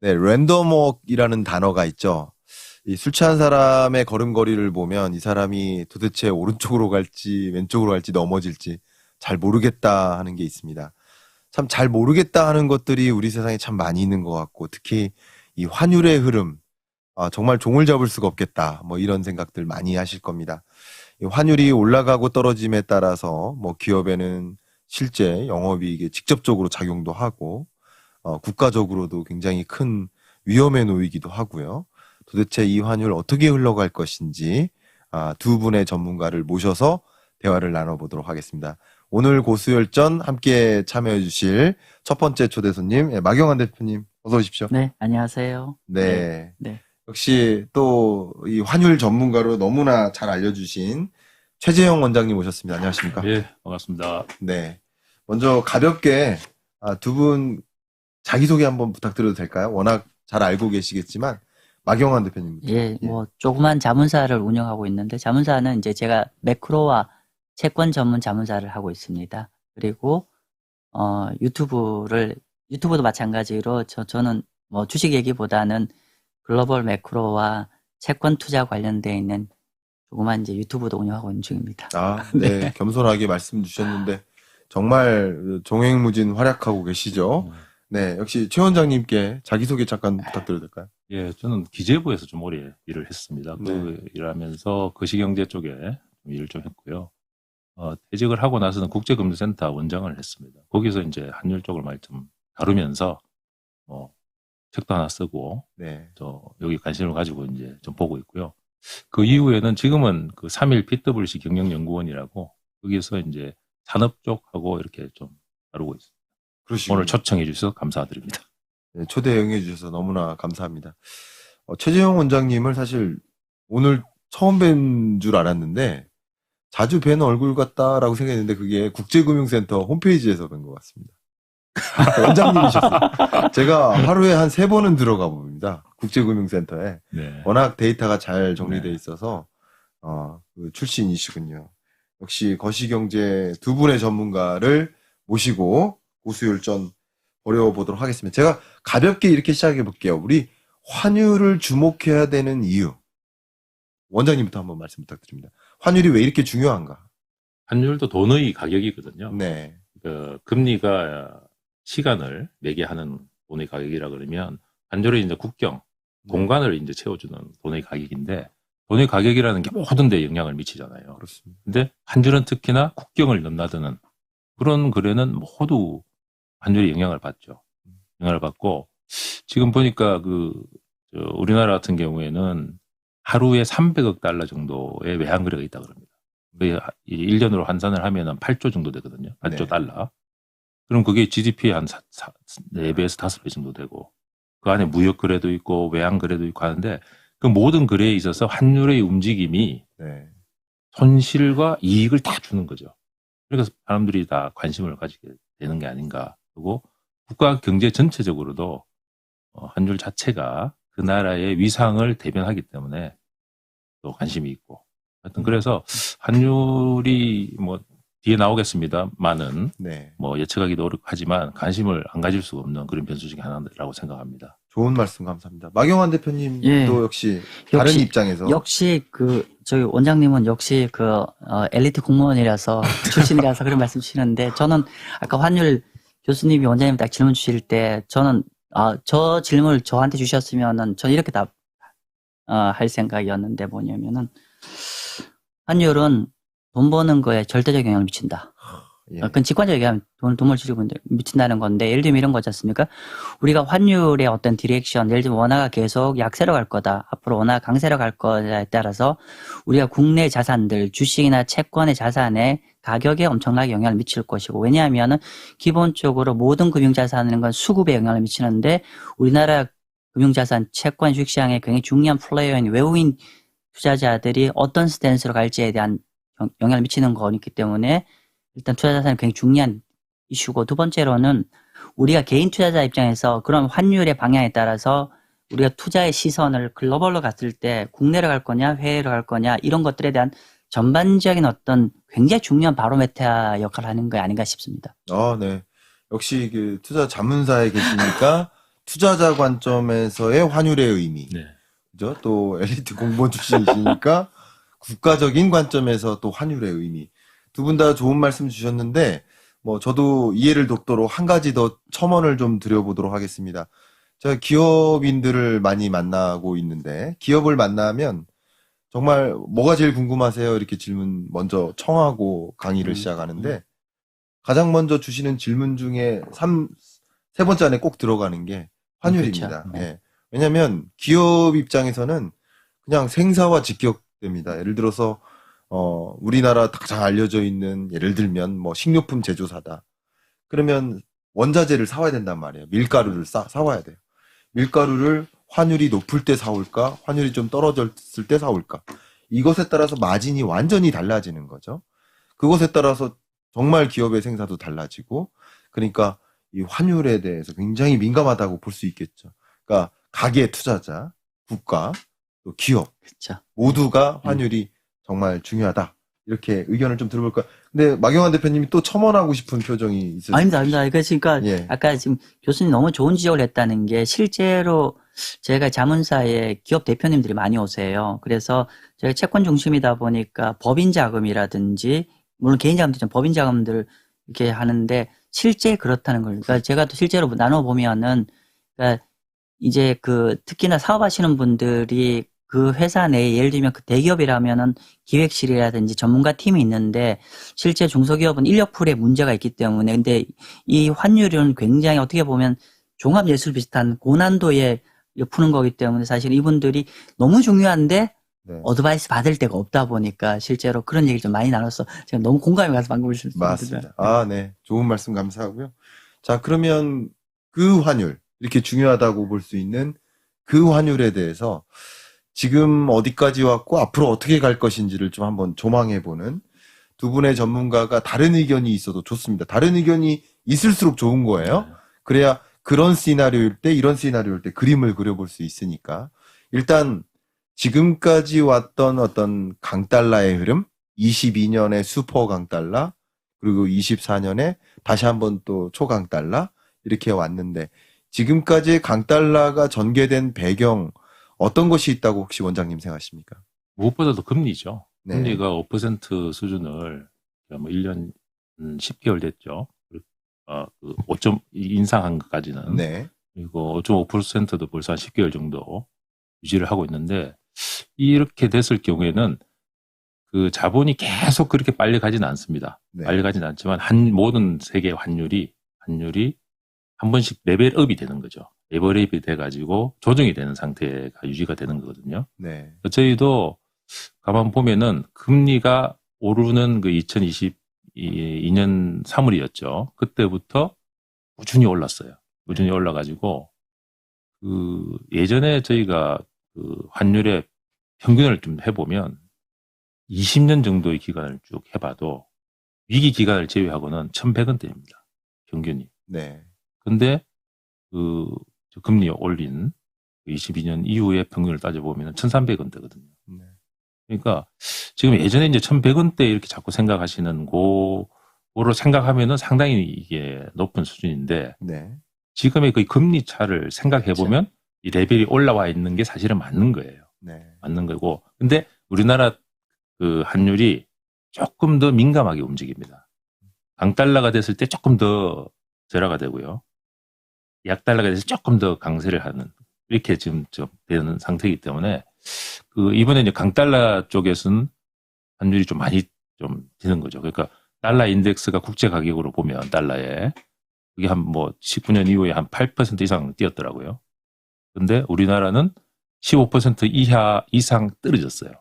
네, 랜덤워크이라는 단어가 있죠. 이 술 취한 사람의 걸음걸이를 보면 이 사람이 도대체 오른쪽으로 갈지 왼쪽으로 갈지 넘어질지 잘 모르겠다 하는 게 있습니다. 참 잘 모르겠다 하는 것들이 우리 세상에 참 많이 있는 것 같고 특히 이 환율의 흐름, 정말 종을 잡을 수가 없겠다. 뭐 이런 생각들 많이 하실 겁니다. 이 환율이 올라가고 떨어짐에 따라서 뭐 기업에는 실제 영업이익에 직접적으로 작용도 하고 국가적으로도 굉장히 큰 위험에 놓이기도 하고요. 도대체 이 환율 어떻게 흘러갈 것인지 두 분의 전문가를 모셔서 대화를 나눠보도록 하겠습니다. 오늘 고수열전 함께 참여해 주실 첫 번째 초대 손님 마경환 대표님 어서 오십시오. 네, 안녕하세요. 네. 네. 역시 또 이 환율 전문가로 너무나 잘 알려주신 최재형 원장님 오셨습니다. 안녕하십니까? 예, 반갑습니다. 네. 먼저 가볍게 두 분 자기소개 한번 부탁드려도 될까요? 워낙 잘 알고 계시겠지만 마경환 대표님부터. 예, 뭐 조그만 자문사를 운영하고 있는데 자문사는 이제 제가 매크로와 채권 전문 자문사를 하고 있습니다. 그리고 유튜브도 마찬가지로 저는 뭐 주식 얘기보다는 글로벌 매크로와 채권 투자 관련되어 있는 조그만 이제 유튜브도 운영하고 있는 중입니다. 네. 겸손하게 말씀 주셨는데 정말 종횡무진 활약하고 계시죠? 네, 역시 최 원장님께 자기소개 잠깐 부탁드려도 될까요? 예, 저는 기재부에서 좀 오래 일을 했습니다. 그 일하면서 거시경제 쪽에 일을 좀 했고요. 퇴직을 하고 나서는 국제금융센터 원장을 했습니다. 거기서 이제 환율 쪽을 많이 좀 다루면서 책도 하나 쓰고 여기 관심을 가지고 이제 좀 보고 있고요. 그 이후에는 지금은 그 3일 PwC 경영연구원이라고 거기서 이제 산업 쪽하고 이렇게 좀 다루고 있습니다. 그러시군요. 오늘 초청해 주셔서 감사드립니다. 네, 초대 응해 주셔서 너무나 감사합니다. 최재형 원장님을 사실 오늘 처음 뵌 줄 알았는데 자주 뵈는 얼굴 같다라고 생각했는데 그게 국제금융센터 홈페이지에서 뵌 것 같습니다. 원장님이셨어요. 제가 하루에 한 3번은 들어가 봅니다. 국제금융센터에. 네. 워낙 데이터가 잘 정리되어 있어서 그 출신이시군요. 역시 거시경제 두 분의 전문가를 모시고 고수열전 벌여보도록 하겠습니다. 제가 가볍게 이렇게 시작해 볼게요. 우리 환율을 주목해야 되는 이유. 원장님부터 한번 말씀 부탁드립니다. 환율이 왜 이렇게 중요한가? 환율도 돈의 가격이거든요. 네. 금리가 시간을 매개하는 돈의 가격이라 그러면 환율이 이제 국경, 공간을 이제 채워주는 돈의 가격인데 돈의 가격이라는 게 모든 데 영향을 미치잖아요. 그렇습니다. 근데 환율은 특히나 국경을 넘나드는 그런 거래는 모두 환율이 영향을 받죠. 영향을 받고 지금 보니까 우리나라 같은 경우에는 하루에 300억 달러 정도의 외환 거래가 있다 그럽니다. 1년으로 환산을 하면 8조 정도 되거든요. 8조 달러. 그럼 그게 GDP의 한 4배에서 5배 정도 되고 그 안에 무역 거래도 있고 외환 거래도 있고 하는데 그 모든 거래에 있어서 환율의 움직임이 손실과 이익을 다 주는 거죠. 그래서 사람들이 다 관심을 가지게 되는 게 아닌가. 그리고 국가 경제 전체적으로도 환율 자체가 그 나라의 위상을 대변하기 때문에 또 관심이 있고. 하여튼 그래서 환율이 뭐 뒤에 나오겠습니다만은 뭐 예측하기도 어렵지만 관심을 안 가질 수가 없는 그런 변수 중에 하나라고 생각합니다. 좋은 말씀 감사합니다. 마경환 대표님도 역시 다른 입장에서 역시 저희 원장님은 역시 엘리트 공무원이라서 출신이라서 그런 말씀 주시는데 저는 아까 환율 교수님이 원장님 딱 질문 주실 때 저는 저 질문을 저한테 주셨으면은 전 이렇게 할 생각이었는데 뭐냐면은 환율은 돈 버는 거에 절대적 영향을 미친다. 그건 직관적으로 얘기하면 돈을 주고 미친다는 건데 예를 들면 이런 거지 않습니까? 우리가 환율의 어떤 디렉션, 예를 들면 원화가 계속 약세로 갈 거다. 앞으로 원화가 강세로 갈 거에 따라서 우리가 국내 자산들, 주식이나 채권의 자산의 가격에 엄청나게 영향을 미칠 것이고 왜냐하면은 기본적으로 모든 금융자산은 건 수급에 영향을 미치는데 우리나라 금융자산, 채권, 주식시장에 굉장히 중요한 플레이어인 외국인 투자자들이 어떤 스탠스로 갈지에 대한 영향을 미치는 거기 때문에 일단 투자 자산이 굉장히 중요한 이슈고 두 번째로는 우리가 개인 투자자 입장에서 그런 환율의 방향에 따라서 우리가 투자의 시선을 글로벌로 갔을 때 국내로 갈 거냐 해외로 갈 거냐 이런 것들에 대한 전반적인 어떤 굉장히 중요한 바로메터 역할을 하는 게 아닌가 싶습니다. 네. 역시 투자 자문사에 계시니까 투자자 관점에서의 환율의 의미. 네. 그죠? 또 엘리트 공무원 출신이시니까 국가적인 관점에서 또 환율의 의미. 두 분 다 좋은 말씀 주셨는데, 뭐, 저도 이해를 돕도록 한 가지 더 첨언을 좀 드려보도록 하겠습니다. 제가 기업인들을 많이 만나고 있는데, 기업을 만나면 정말 뭐가 제일 궁금하세요? 이렇게 질문 먼저 청하고 강의를 시작하는데, 가장 먼저 주시는 질문 중에 세 번째 안에 꼭 들어가는 게 환율입니다. 그렇죠. 예. 왜냐면 기업 입장에서는 그냥 생사와 직격됩니다. 예를 들어서 우리나라 잘 알려져 있는 예를 들면 뭐 식료품 제조사다. 그러면 원자재를 사와야 된단 말이에요. 밀가루를 사와야 돼요. 밀가루를 환율이 높을 때 사올까? 환율이 좀 떨어졌을 때 사올까? 이것에 따라서 마진이 완전히 달라지는 거죠. 그것에 따라서 정말 기업의 생사도 달라지고, 그러니까 이 환율에 대해서 굉장히 민감하다고 볼 수 있겠죠. 그러니까 가계 투자자, 국가, 또 기업 그렇죠. 모두가 환율이 정말 중요하다. 이렇게 의견을 좀 들어볼까. 근데 마경환 대표님이 또 첨언하고 싶은 표정이 있으시죠? 아닙니다. 그러니까 예. 아까 지금 교수님 너무 좋은 지적을 했다는 게 실제로 제가 자문사에 기업 대표님들이 많이 오세요. 그래서 제가 채권 중심이다 보니까 법인 자금이라든지 물론 개인 자금도 있지만 법인 자금들을 이렇게 하는데 실제 그렇다는 걸. 그러니까 제가 또 실제로 나눠 보면은 그러니까 이제 특히나 사업하시는 분들이 그 회사 내에 예를 들면 그 대기업이라면은 기획실이라든지 전문가 팀이 있는데 실제 중소기업은 인력풀에 문제가 있기 때문에 근데 이 환율은 굉장히 어떻게 보면 종합예술 비슷한 고난도에 푸는 거기 때문에 사실 이분들이 너무 중요한데 네. 어드바이스 받을 데가 없다 보니까 실제로 그런 얘기를 좀 많이 나눴어. 제가 너무 공감이 가서 방금 맞습니다. 아, 네. 좋은 말씀 감사하고요. 자, 그러면 그 환율, 이렇게 중요하다고 볼 수 있는 그 환율에 대해서 지금 어디까지 왔고 앞으로 어떻게 갈 것인지를 좀 한번 조망해보는 두 분의 전문가가 다른 의견이 있어도 좋습니다. 다른 의견이 있을수록 좋은 거예요. 그래야 그런 시나리오일 때, 이런 시나리오일 때 그림을 그려볼 수 있으니까. 일단 지금까지 왔던 어떤 강달러의 흐름, 22년에 슈퍼 강달러, 그리고 24년에 다시 한번 또 초강달러, 이렇게 왔는데, 지금까지의 강달러가 전개된 배경, 어떤 것이 있다고 혹시 원장님 생각하십니까? 무엇보다도 금리죠. 네. 금리가 5% 수준을 뭐 1년 10개월 됐죠. 5점 인상한 것까지는. 네. 그리고 5.5%도 벌써 한 10개월 정도 유지를 하고 있는데 이렇게 됐을 경우에는 그 자본이 계속 그렇게 빨리 가지는 않습니다. 네. 빨리 가지는 않지만 모든 세계 환율이 한 번씩 레벨업이 되는 거죠. 레벨업이 돼가지고 조정이 되는 상태가 유지가 되는 거거든요. 네. 저희도 가만 보면은 금리가 오르는 그 2022년 3월이었죠. 그때부터 꾸준히 올랐어요. 꾸준히 올라가지고 그 예전에 저희가 그 환율의 평균을 좀 해보면 20년 정도의 기간을 쭉 해봐도 위기 기간을 제외하고는 1,100원대입니다. 평균이. 네. 근데 금리 올린 22년 이후의 평균을 따져보면 1,300원대거든요. 네. 그러니까 지금 예전에 이제 1,100원대 이렇게 자꾸 생각하시는 거로 생각하면은 상당히 이게 높은 수준인데 네. 지금의 그 금리 차를 생각해보면 이 레벨이 올라와 있는 게 사실은 맞는 거예요. 네. 맞는 거고. 근데 우리나라 그 환율이 조금 더 민감하게 움직입니다. 강달러가 됐을 때 조금 더 절하가 되고요. 약달러가 돼서 조금 더 강세를 하는 이렇게 지금 좀 되는 상태이기 때문에 이번에 이제 강달러 쪽에서는 환율이 좀 많이 좀 드는 거죠. 그러니까 달러 인덱스가 국제 가격으로 보면 달러에 그게 한 19년 이후에 한 8% 이상 뛰었더라고요. 근데 우리나라는 15% 이상 떨어졌어요.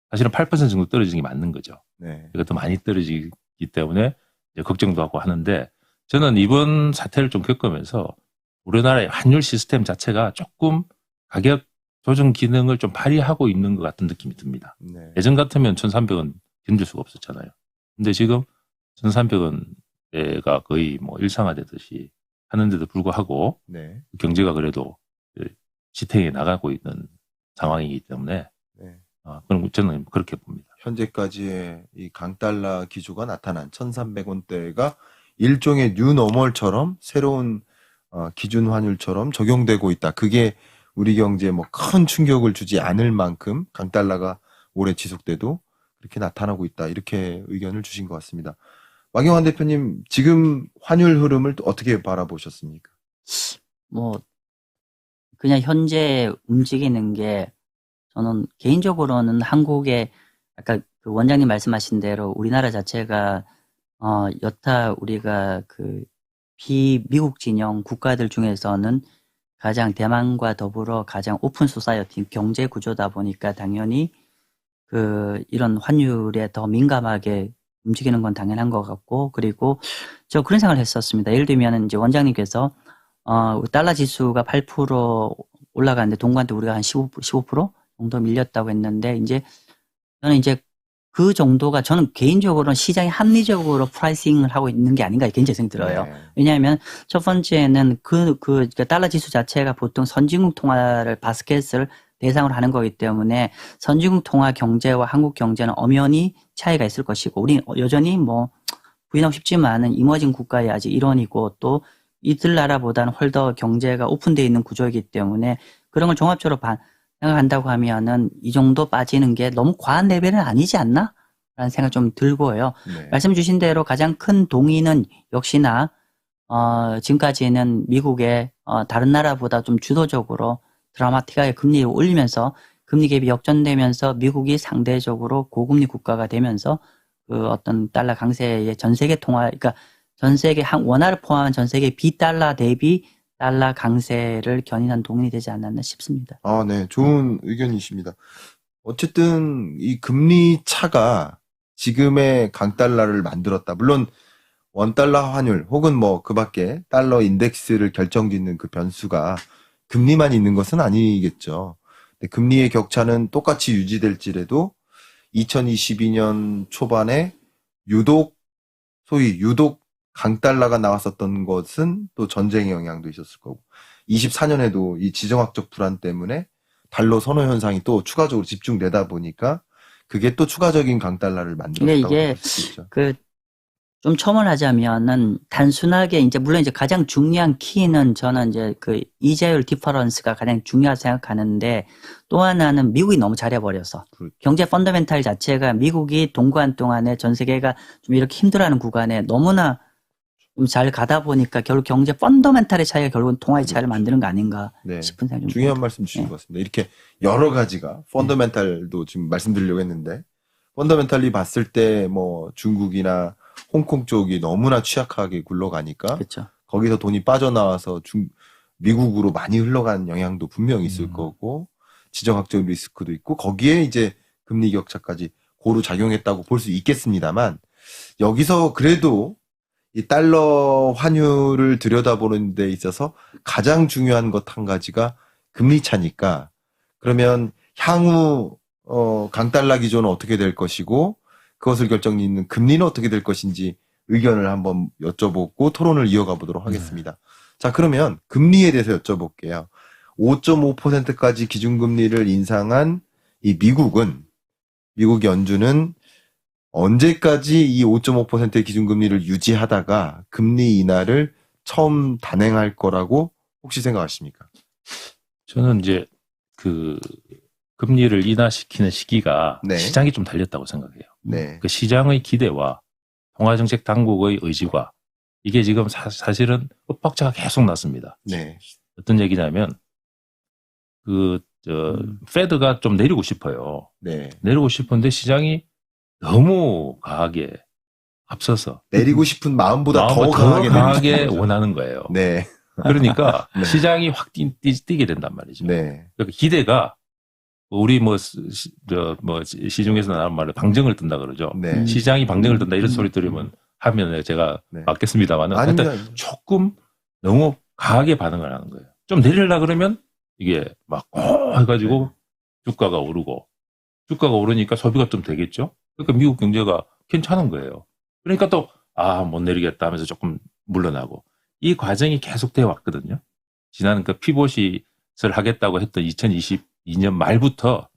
사실은 8% 정도 떨어지는 게 맞는 거죠. 네. 이것도 많이 떨어지기 때문에 이제 걱정도 하고 하는데 저는 이번 사태를 좀 겪으면서 우리나라의 환율 시스템 자체가 조금 가격 조정 기능을 좀 발휘하고 있는 것 같은 느낌이 듭니다. 네. 예전 같으면 1,300원 견딜 수가 없었잖아요. 근데 지금 1,300원대가 거의 일상화되듯이 하는데도 불구하고 네. 경제가 그래도 지탱해 나가고 있는 상황이기 때문에 네. 그럼 저는 그렇게 봅니다. 현재까지의 이 강달러 기조가 나타난 1,300원대가 일종의 뉴노멀처럼 새로운 기준 환율처럼 적용되고 있다. 그게 우리 경제에 뭐 큰 충격을 주지 않을 만큼 강달러가 오래 지속돼도 그렇게 나타나고 있다. 이렇게 의견을 주신 것 같습니다. 왕영환 대표님, 지금 환율 흐름을 또 어떻게 바라보셨습니까? 뭐 그냥 현재 움직이는 게 저는 개인적으로는 한국의 아까 그 원장님 말씀하신 대로 우리나라 자체가 여타 우리가 그 비미국 진영 국가들 중에서는 가장 대만과 더불어 가장 오픈 소사이어티 경제 구조다 보니까 당연히 그 이런 환율에 더 민감하게 움직이는 건 당연한 것 같고, 그리고 저 그런 생각을 했었습니다. 예를 들면 이제 원장님께서 달러 지수가 8% 올라가는데 동반대 우리가 한 15% 정도 밀렸다고 했는데, 이제 저는 이제 그 정도가 저는 개인적으로는 시장이 합리적으로 프라이싱을 하고 있는 게 아닌가 개인적인 생각이 들어요. 네. 왜냐하면 첫 번째는 그러니까 달러 지수 자체가 보통 선진국 통화를 바스켓을 대상으로 하는 거기 때문에 선진국 통화 경제와 한국 경제는 엄연히 차이가 있을 것이고, 우리 여전히 뭐 부인하고 싶지만은 이머징 국가의 아직 일원이고 또 이들 나라보다는 훨 더 경제가 오픈되어 있는 구조이기 때문에 그런 걸 종합적으로 생각한다고 하면은 이 정도 빠지는 게 너무 과한 레벨은 아니지 않나? 라는 생각 좀 들고요. 네. 말씀 주신 대로 가장 큰 동의는 역시나 지금까지는 미국의 다른 나라보다 좀 주도적으로 드라마틱하게 금리를 올리면서 금리 갭이 역전되면서 미국이 상대적으로 고금리 국가가 되면서 그 어떤 달러 강세의 전 세계 통화, 그러니까 전 세계 원화를 포함한 전 세계 비달러 대비 달러 강세를 견인한 동인이 되지 않았나 싶습니다. 네. 좋은 의견이십니다. 어쨌든 이 금리 차가 지금의 강달러를 만들었다. 물론 원달러 환율 혹은 뭐 그 밖에 달러 인덱스를 결정짓는 그 변수가 금리만 있는 것은 아니겠죠. 근데 금리의 격차는 똑같이 유지될지라도 2022년 초반에 소위 유독 강달러가 나왔었던 것은 또 전쟁의 영향도 있었을 거고, 24년에도 이 지정학적 불안 때문에 달러 선호 현상이 또 추가적으로 집중되다 보니까 그게 또 추가적인 강달러를 만들었다고 이게 볼 수 있죠. 좀 첨언하자면은 단순하게 이제 물론 이제 가장 중요한 키는 저는 이제 그 이자율 디퍼런스가 가장 중요하다고 생각하는데, 또 하나는 미국이 너무 잘해버려서 그렇죠. 경제 펀더멘탈 자체가 미국이 동구한 동안에 전 세계가 좀 이렇게 힘들어하는 구간에 너무나 좀 잘 가다 보니까 결국 경제 펀더멘탈의 차이가 결국은 통화의 차이를 만드는 거 아닌가 네. 싶은 생각이 좀 중요한 듭니다. 말씀 주신 네. 것 같습니다. 이렇게 여러 가지가 펀더멘탈도 지금 말씀드리려고 했는데, 펀더멘탈리 봤을 때 뭐 중국이나 홍콩 쪽이 너무나 취약하게 굴러가니까 그렇죠. 거기서 돈이 빠져나와서 미국으로 많이 흘러간 영향도 분명히 있을 거고, 지정학적 리스크도 있고, 거기에 이제 금리 격차까지 고루 작용했다고 볼 수 있겠습니다만, 여기서 그래도 이 달러 환율을 들여다보는 데 있어서 가장 중요한 것 한 가지가 금리 차니까, 그러면 향후 강달러 기조는 어떻게 될 것이고 그것을 결정짓는 금리는 어떻게 될 것인지 의견을 한번 여쭤보고 토론을 이어가 보도록 하겠습니다. 자, 그러면 금리에 대해서 여쭤볼게요. 5.5%까지 기준금리를 인상한 이 미국 연준은 언제까지 이 5.5%의 기준금리를 유지하다가 금리 인하를 처음 단행할 거라고 혹시 생각하십니까? 저는 이제 그 금리를 인하시키는 시기가 네. 시장이 좀 달렸다고 생각해요. 네. 그 시장의 기대와 통화정책 당국의 의지가 이게 지금 사실은 엇박자가 계속 났습니다. 네. 어떤 얘기냐면 페드가 좀 내리고 싶어요. 네. 내리고 싶은데 시장이 너무 강하게 앞서서 내리고 싶은 마음보다 더 강하게 강하게 원하는 거예요. 네. 그러니까 네. 시장이 확 뛰게 된단 말이죠. 네. 그러니까 기대가 우리 시중에서 나오는 말로 방정을 뜬다 그러죠. 네. 시장이 방정을 뜬다 이런 소리 들으면 하면 제가 네. 맞겠습니다만은 아닙니다. 하여튼 조금 너무 강하게 반응을 하는 거예요. 좀 내리려고 그러면 이게 막 해가지고 주가가 오르니까 소비가 좀 되겠죠. 그러니까 미국 경제가 괜찮은 거예요. 그러니까 또 못 내리겠다 하면서 조금 물러나고 이 과정이 계속되어 왔거든요. 지난 그 피봇을 하겠다고 했던 2022년 말부터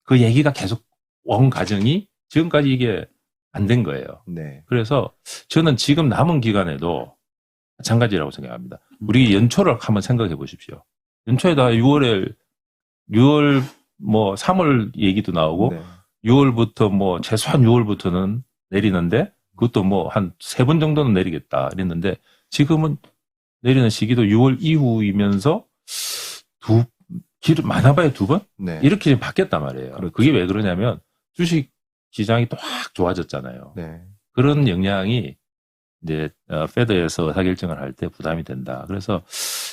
그 얘기가 계속 온 과정이 지금까지 이게 안 된 거예요. 네. 그래서 저는 지금 남은 기간에도 마찬가지라고 생각합니다. 우리 연초를 한번 생각해 보십시오. 연초에다 6월 뭐 3월 얘기도 나오고 네. 6월부터 뭐 최소한 6월부터는 내리는데 그것도 뭐 한 3번 정도는 내리겠다 이랬는데 지금은 내리는 시기도 6월 이후이면서 많아봐야 2번? 네. 이렇게 바뀌었단 말이에요. 그렇죠. 그게 왜 그러냐면 주식 시장이 또 확 좋아졌잖아요. 네. 그런 영향이 이제 페드에서 의사결정을 할 때 부담이 된다. 그래서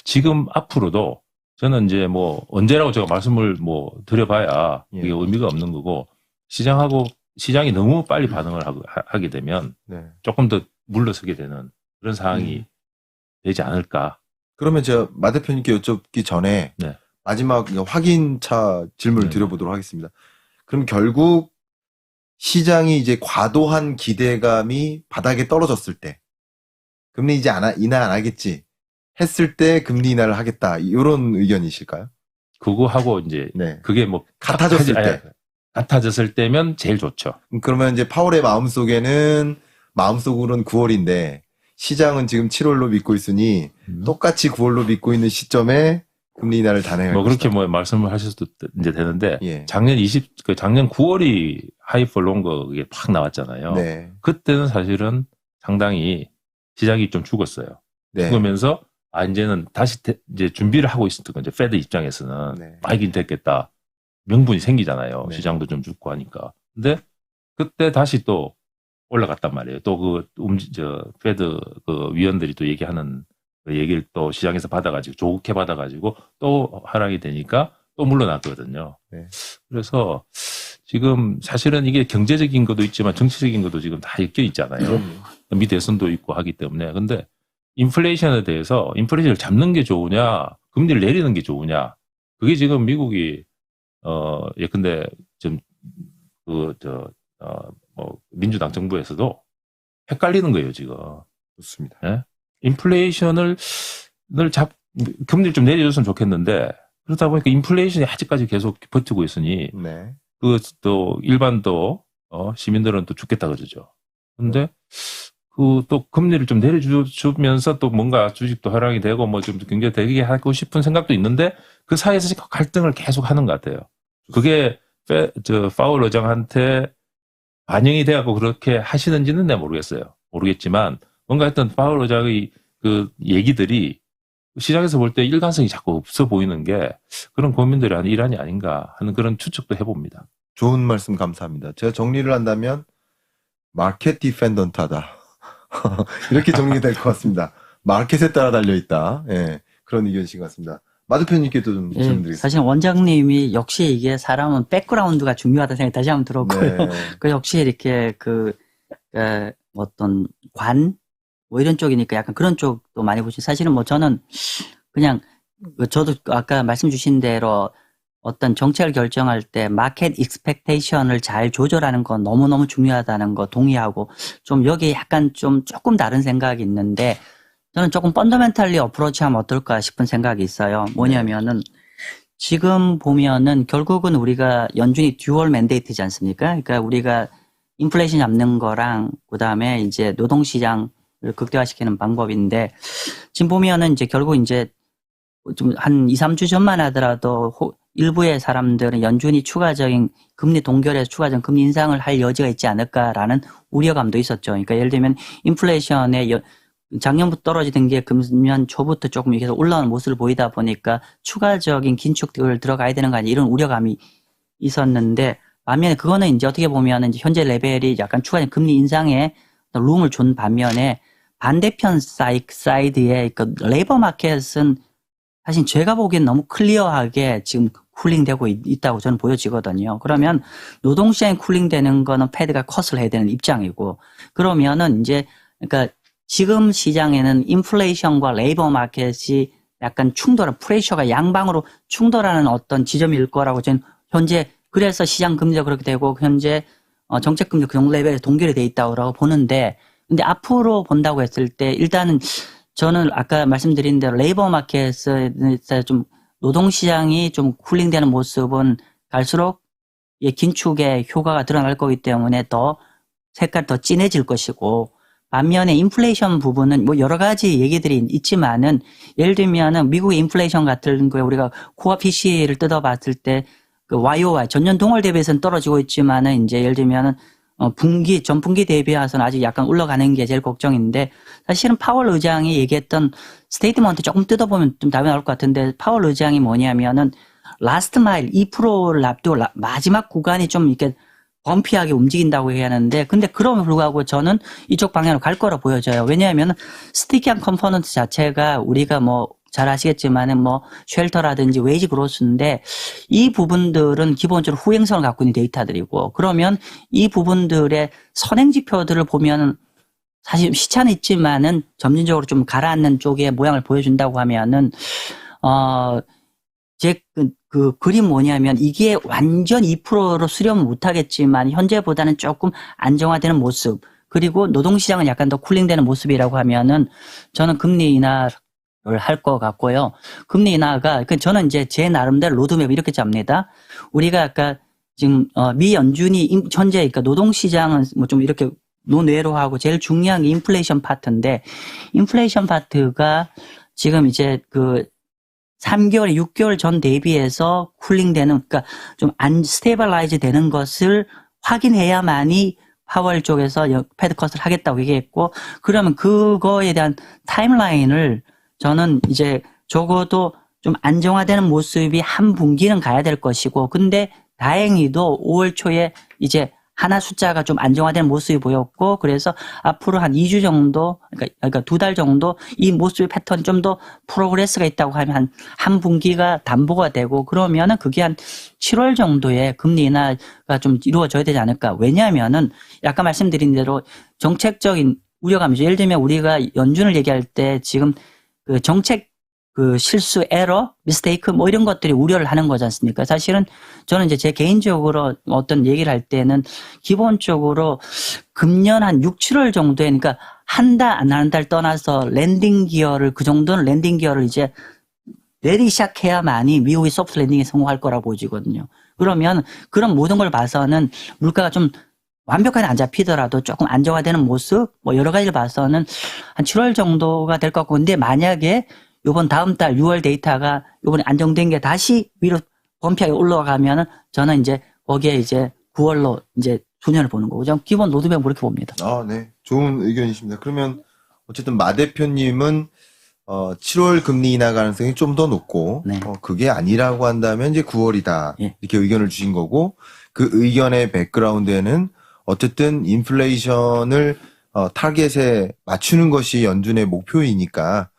지금 앞으로도 저는 이제 뭐 언제라고 제가 말씀을 뭐 드려봐야 이게 예. 의미가 없는 거고 시장이 너무 빨리 반응을 하게 되면 네. 조금 더 물러서게 되는 그런 상황이 되지 않을까. 그러면 제가 마 대표님께 여쭙기 전에 네. 마지막 확인차 질문을 네. 드려보도록 하겠습니다. 그럼 결국 시장이 이제 과도한 기대감이 바닥에 떨어졌을 때 금리 이제 인하 안 하겠지 했을 때 금리 인하를 하겠다 이런 의견이실까요? 그거하고 이제 네. 그게 뭐 같아졌을 때. 같아졌을 때면 제일 좋죠. 그러면 이제 파월의 마음속으로는 9월인데 시장은 지금 7월로 믿고 있으니 똑같이 9월로 믿고 있는 시점에 금리 인하를 단행할 뭐 것이다. 그렇게 뭐 말씀을 하셔도 이제 되는데 예. 작년 9월이 하이퍼롱거 이게 팍 나왔잖아요. 네. 그때는 사실은 상당히 시장이 좀 죽었어요. 네. 죽으면서 이제는 다시 이제 준비를 하고 있었던 거죠. 페드 입장에서는 네. 빠이긴 됐겠다. 명분이 생기잖아요. 네. 시장도 좀 죽고 하니까. 근데 그때 다시 또 올라갔단 말이에요. 또 페드 그 위원들이 또 얘기하는 그 얘기를 또 시장에서 받아가지고 좋게 받아가지고 또 하락이 되니까 또 물러났거든요. 네. 그래서 지금 사실은 이게 경제적인 것도 있지만 정치적인 것도 지금 다 엮여 있잖아요. 미 대선도 있고 하기 때문에. 근데 인플레이션에 대해서 인플레이션을 잡는 게 좋으냐, 금리를 내리는 게 좋으냐. 그게 지금 미국이 예컨대 좀 민주당 정부에서도 헷갈리는 거예요, 지금. 좋습니다. 예? 인플레이션을 금리를 좀 내려줬으면 좋겠는데, 그러다 보니까 인플레이션이 아직까지 계속 버티고 있으니, 네. 또 일반도, 시민들은 또 죽겠다 그러죠. 근데, 또 금리를 좀 내려주면서 또 뭔가 주식도 하락이 되고 뭐 좀 굉장히 되게 하고 싶은 생각도 있는데, 그 사이에서 갈등을 계속 하는 것 같아요. 그게, 파월 의장한테 반영이 돼갖고 그렇게 하시는지는 내가 모르겠어요. 모르겠지만, 뭔가 하여튼 파월 의장의 그 얘기들이 시장에서 볼 때 일관성이 자꾸 없어 보이는 게 그런 고민들이 하는 일환이 아닌가 하는 그런 추측도 해봅니다. 좋은 말씀 감사합니다. 제가 정리를 한다면 마켓 디펜던트하다. 이렇게 정리가 될 것 같습니다. 마켓에 따라 달려있다. 예, 그런 의견이신 것 같습니다. 마 대표님께도 좀 질문드리겠습니다. 사실 원장님이 역시 이게 사람은 백그라운드가 중요하다 생각이 다시 한번 들었고요. 네. 그 역시 이렇게 어떤 뭐 이런 쪽이니까 약간 그런 쪽도 많이 보시. 사실은 뭐 저는 그냥 저도 아까 말씀 주신 대로 어떤 정책을 결정할 때 마켓 익스펙테이션을 잘 조절하는 건 너무너무 중요하다는 거 동의하고 좀 여기 약간 좀 조금 다른 생각이 있는데 저는 조금 펀더멘탈리 어프로치하면 어떨까 싶은 생각이 있어요. 뭐냐면은 지금 보면은 결국은 우리가 연준이 듀얼 맨데이트지 않습니까? 그러니까 우리가 인플레이션 잡는 거랑 그다음에 이제 노동시장을 극대화시키는 방법인데 지금 보면은 이제 결국 이제 좀 한 2, 3주 전만 하더라도 일부의 사람들은 연준이 추가적인 금리 동결해서 추가적인 금리 인상을 할 여지가 있지 않을까라는 우려감도 있었죠. 그러니까 예를 들면 인플레이션의 작년부터 떨어지던 게 금년 초부터 조금 이렇게 올라오는 모습을 보이다 보니까 추가적인 긴축을 들어가야 되는 거 아니냐 이런 우려감이 있었는데 반면에 그거는 이제 어떻게 보면 이제 현재 레벨이 약간 추가적인 금리 인상에 룸을 준 반면에 반대편 사이드에 그 레이버 마켓은 사실 제가 보기엔 너무 클리어하게 지금 쿨링되고 있다고 저는 보여지거든요. 그러면 노동시장이 쿨링되는 거는 패드가 컷을 해야 되는 입장이고 그러면은 이제 그러니까 지금 시장에는 인플레이션과 레이버 마켓이 약간 프레셔가 양방으로 충돌하는 어떤 지점일 거라고 저는 현재 그래서 시장 금리가 그렇게 되고 현재 정책 금리 그 정도 레벨에 동결이 돼 있다고 보는데 근데 앞으로 본다고 했을 때 일단은 저는 아까 말씀드린 대로 레이버 마켓에서 좀 노동시장이 좀 쿨링되는 모습은 갈수록 긴축의 효과가 드러날 거기 때문에 더 색깔 더 진해질 것이고 반면에 인플레이션 부분은 뭐 여러 가지 얘기들이 있지만은 예를 들면은 미국의 인플레이션 같은 거에 우리가 코어 PC를 뜯어봤을 때 그 YOY 전년 동월 대비해서는 떨어지고 있지만은 이제 예를 들면은 전분기 대비해서는 아직 약간 올라가는 게 제일 걱정인데 사실은 파월 의장이 얘기했던 스테이트먼트 조금 뜯어보면 좀 답이 나올 것 같은데 파월 의장이 뭐냐면은 라스트 마일 2%를 앞두고 마지막 구간이 좀 이렇게 범피하게 움직인다고 얘기하는데 근데 그럼에도 불구하고 저는 이쪽 방향으로 갈 거라 보여져요. 왜냐하면 스티키한 컴포넌트 자체가 우리가 뭐 잘 아시겠지만은 뭐 쉘터라든지 웨이지 그로스인데 이 부분들은 기본적으로 후행성을 갖고 있는 데이터들이고 그러면 이 부분들의 선행 지표들을 보면 사실 시차는 있지만은 점진적으로 좀 가라앉는 쪽의 모양을 보여준다고 하면은 그 그림 뭐냐면 이게 완전 2%로 수렴은 못하겠지만 현재보다는 조금 안정화되는 모습 그리고 노동시장은 약간 더 쿨링되는 모습이라고 하면은 저는 금리 인하를 할 것 같고요. 금리 인하가 저는 이제 제 나름대로 로드맵 이렇게 잡니다. 우리가 아까 지금 미 연준이 현재 그러니까 노동시장은 뭐 좀 이렇게 논외로 하고 제일 중요한 게 인플레이션 파트인데 인플레이션 파트가 지금 이제 그 3개월, 6개월 전 대비해서 쿨링되는, 그러니까 좀 스테이블라이즈 되는 것을 확인해야만이 파월 쪽에서 패드 컷을 하겠다고 얘기했고, 그러면 그거에 대한 타임라인을 저는 이제 적어도 좀 안정화되는 모습이 한 분기는 가야 될 것이고, 근데 다행히도 5월 초에 이제 하나 숫자가 좀 안정화된 모습이 보였고 그래서 앞으로 한 2주 정도 그러니까 2달 정도 이 모습의 패턴이 좀 더 프로그레스가 있다고 하면 한 분기가 담보가 되고 그러면은 그게 한 7월 정도에 금리 인하가 좀 이루어져야 되지 않을까. 왜냐하면은 아까 말씀드린 대로 정책적인 우려감이죠. 예를 들면 우리가 연준을 얘기할 때 지금 그 정책 그 실수, 에러, 미스테이크 뭐 이런 것들이 우려를 하는 거지 않습니까? 사실은 저는 이제 제 개인적으로 어떤 얘기를 할 때는 기본적으로 금년 한 6, 7월 정도에 그러니까 한 달, 안 한 달 떠나서 랜딩 기어를 그 정도는 랜딩 기어를 이제 내리기 시작해야만이 미국이 소프트 랜딩에 성공할 거라고 보여지거든요. 그러면 그런 모든 걸 봐서는 물가가 좀 완벽하게 안 잡히더라도 조금 안정화되는 모습 뭐 여러 가지를 봐서는 한 7월 정도가 될 것 같고 근데 만약에 요번 다음 달 6월 데이터가 요번에 안정된 게 다시 위로 범피하게 올라가면은 저는 이제 거기에 이제 9월로 이제 수년을 보는 거고 저는 기본 로드맵 그렇게 봅니다. 아, 네. 좋은 의견이십니다. 그러면 어쨌든 마 대표님은 7월 금리 인하 가능성이 좀 더 높고 네. 그게 아니라고 한다면 이제 9월이다. 예. 이렇게 의견을 주신 거고 그 의견의 백그라운드에는 어쨌든 인플레이션을 타겟에 맞추는 것이 연준의 목표이니까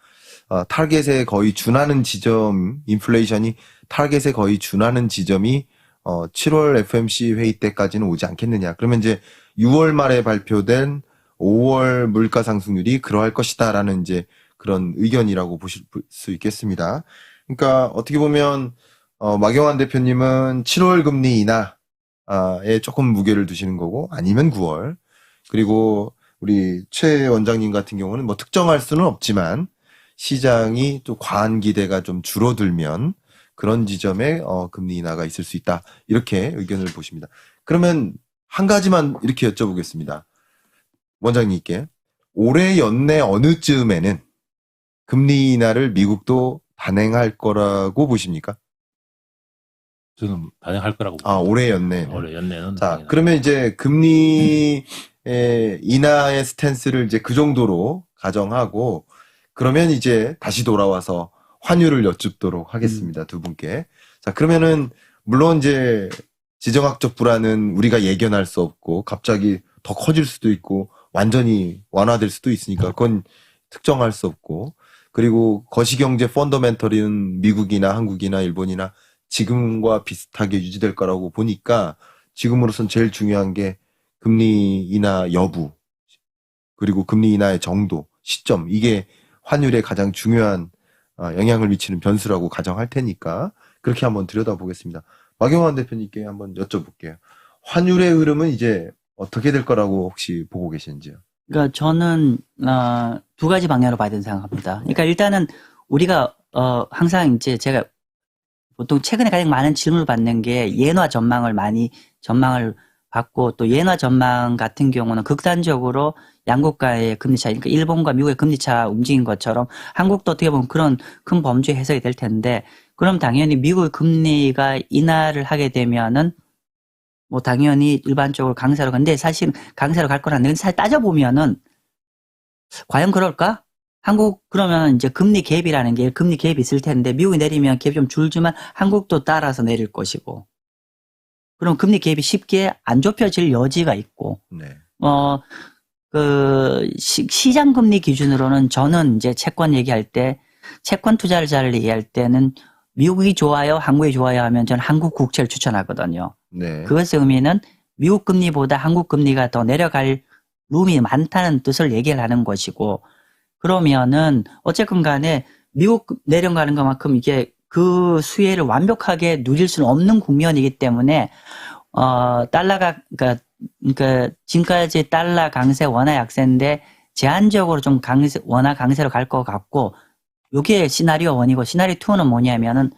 타겟에 거의 준하는 지점, 인플레이션이 타겟에 거의 준하는 지점이 7월 FMC 회의 때까지는 오지 않겠느냐. 그러면 이제 6월 말에 발표된 5월 물가 상승률이 그러할 것이다라는 이제 그런 의견이라고 보실 수 있겠습니다. 그러니까 어떻게 보면 마경환 대표님은 7월 금리 인하에 조금 무게를 두시는 거고 아니면 9월. 그리고 우리 최 원장님 같은 경우는 뭐 특정할 수는 없지만 시장이 또 과한 기대가 좀 줄어들면 그런 지점에 금리 인하가 있을 수 있다. 이렇게 의견을 보십니다. 그러면 한 가지만 이렇게 여쭤보겠습니다. 원장님께 올해 연내 어느 즈음에는 금리 인하를 미국도 단행할 거라고 보십니까? 저는 단행할 거라고 봅니다. 아, 올해 연내. 올해 연내는. 자, 그러면 이제 금리 인하의 스탠스를 이제 그 정도로 가정하고 그러면 이제 다시 돌아와서 환율을 여쭙도록 하겠습니다. 두 분께. 자, 그러면은 물론 이제 지정학적 불안은 우리가 예견할 수 없고 갑자기 더 커질 수도 있고 완전히 완화될 수도 있으니까 그건 특정할 수 없고 그리고 거시경제 펀더멘털은 미국이나 한국이나 일본이나 지금과 비슷하게 유지될 거라고 보니까 지금으로선 제일 중요한 게 금리 인하 여부 그리고 금리 인하의 정도, 시점 이게 환율에 가장 중요한 영향을 미치는 변수라고 가정할 테니까 그렇게 한번 들여다보겠습니다. 마경환 대표님께 한번 여쭤볼게요. 환율의 흐름은 이제 어떻게 될 거라고 혹시 보고 계시는지요? 그러니까 저는 두 가지 방향으로 봐야 된다고 생각합니다. 그러니까 일단은 우리가 항상 이제 제가 보통 최근에 가장 많은 질문을 받는 게 예나 전망을 많이 전망을 받고 또 예나 전망 같은 경우는 극단적으로 양국가의 금리 차, 그러니까 일본과 미국의 금리 차 움직인 것처럼 한국도 어떻게 보면 그런 큰 범주의 해석이 될 텐데, 그럼 당연히 미국의 금리가 인하를 하게 되면은 뭐 당연히 일반적으로 강세로 가는데, 사실 강세로 갈 거라는데, 사실 따져보면은 과연 그럴까? 한국 그러면 이제 금리 갭이라는 게 금리 갭이 있을 텐데, 미국이 내리면 갭이 좀 줄지만 한국도 따라서 내릴 것이고, 그럼 금리 갭이 쉽게 안 좁혀질 여지가 있고, 네. 시장 금리 기준으로는 저는 이제 채권 얘기할 때, 채권 투자를 얘기할 때는 미국이 좋아요, 한국이 좋아요 하면 저는 한국 국채를 추천하거든요. 네. 그것의 의미는 미국 금리보다 한국 금리가 더 내려갈 룸이 많다는 뜻을 얘기를 하는 것이고, 그러면은 어쨌건 간에 미국 내려가는 것만큼 이게 그 수혜를 완벽하게 누릴 수는 없는 국면이기 때문에 달러가 그러니까 지금까지 달러 강세 원화 약세인데 제한적으로 좀 원화 강세로 갈 것 같고, 요게 시나리오 1이고 시나리오 2는 뭐냐면은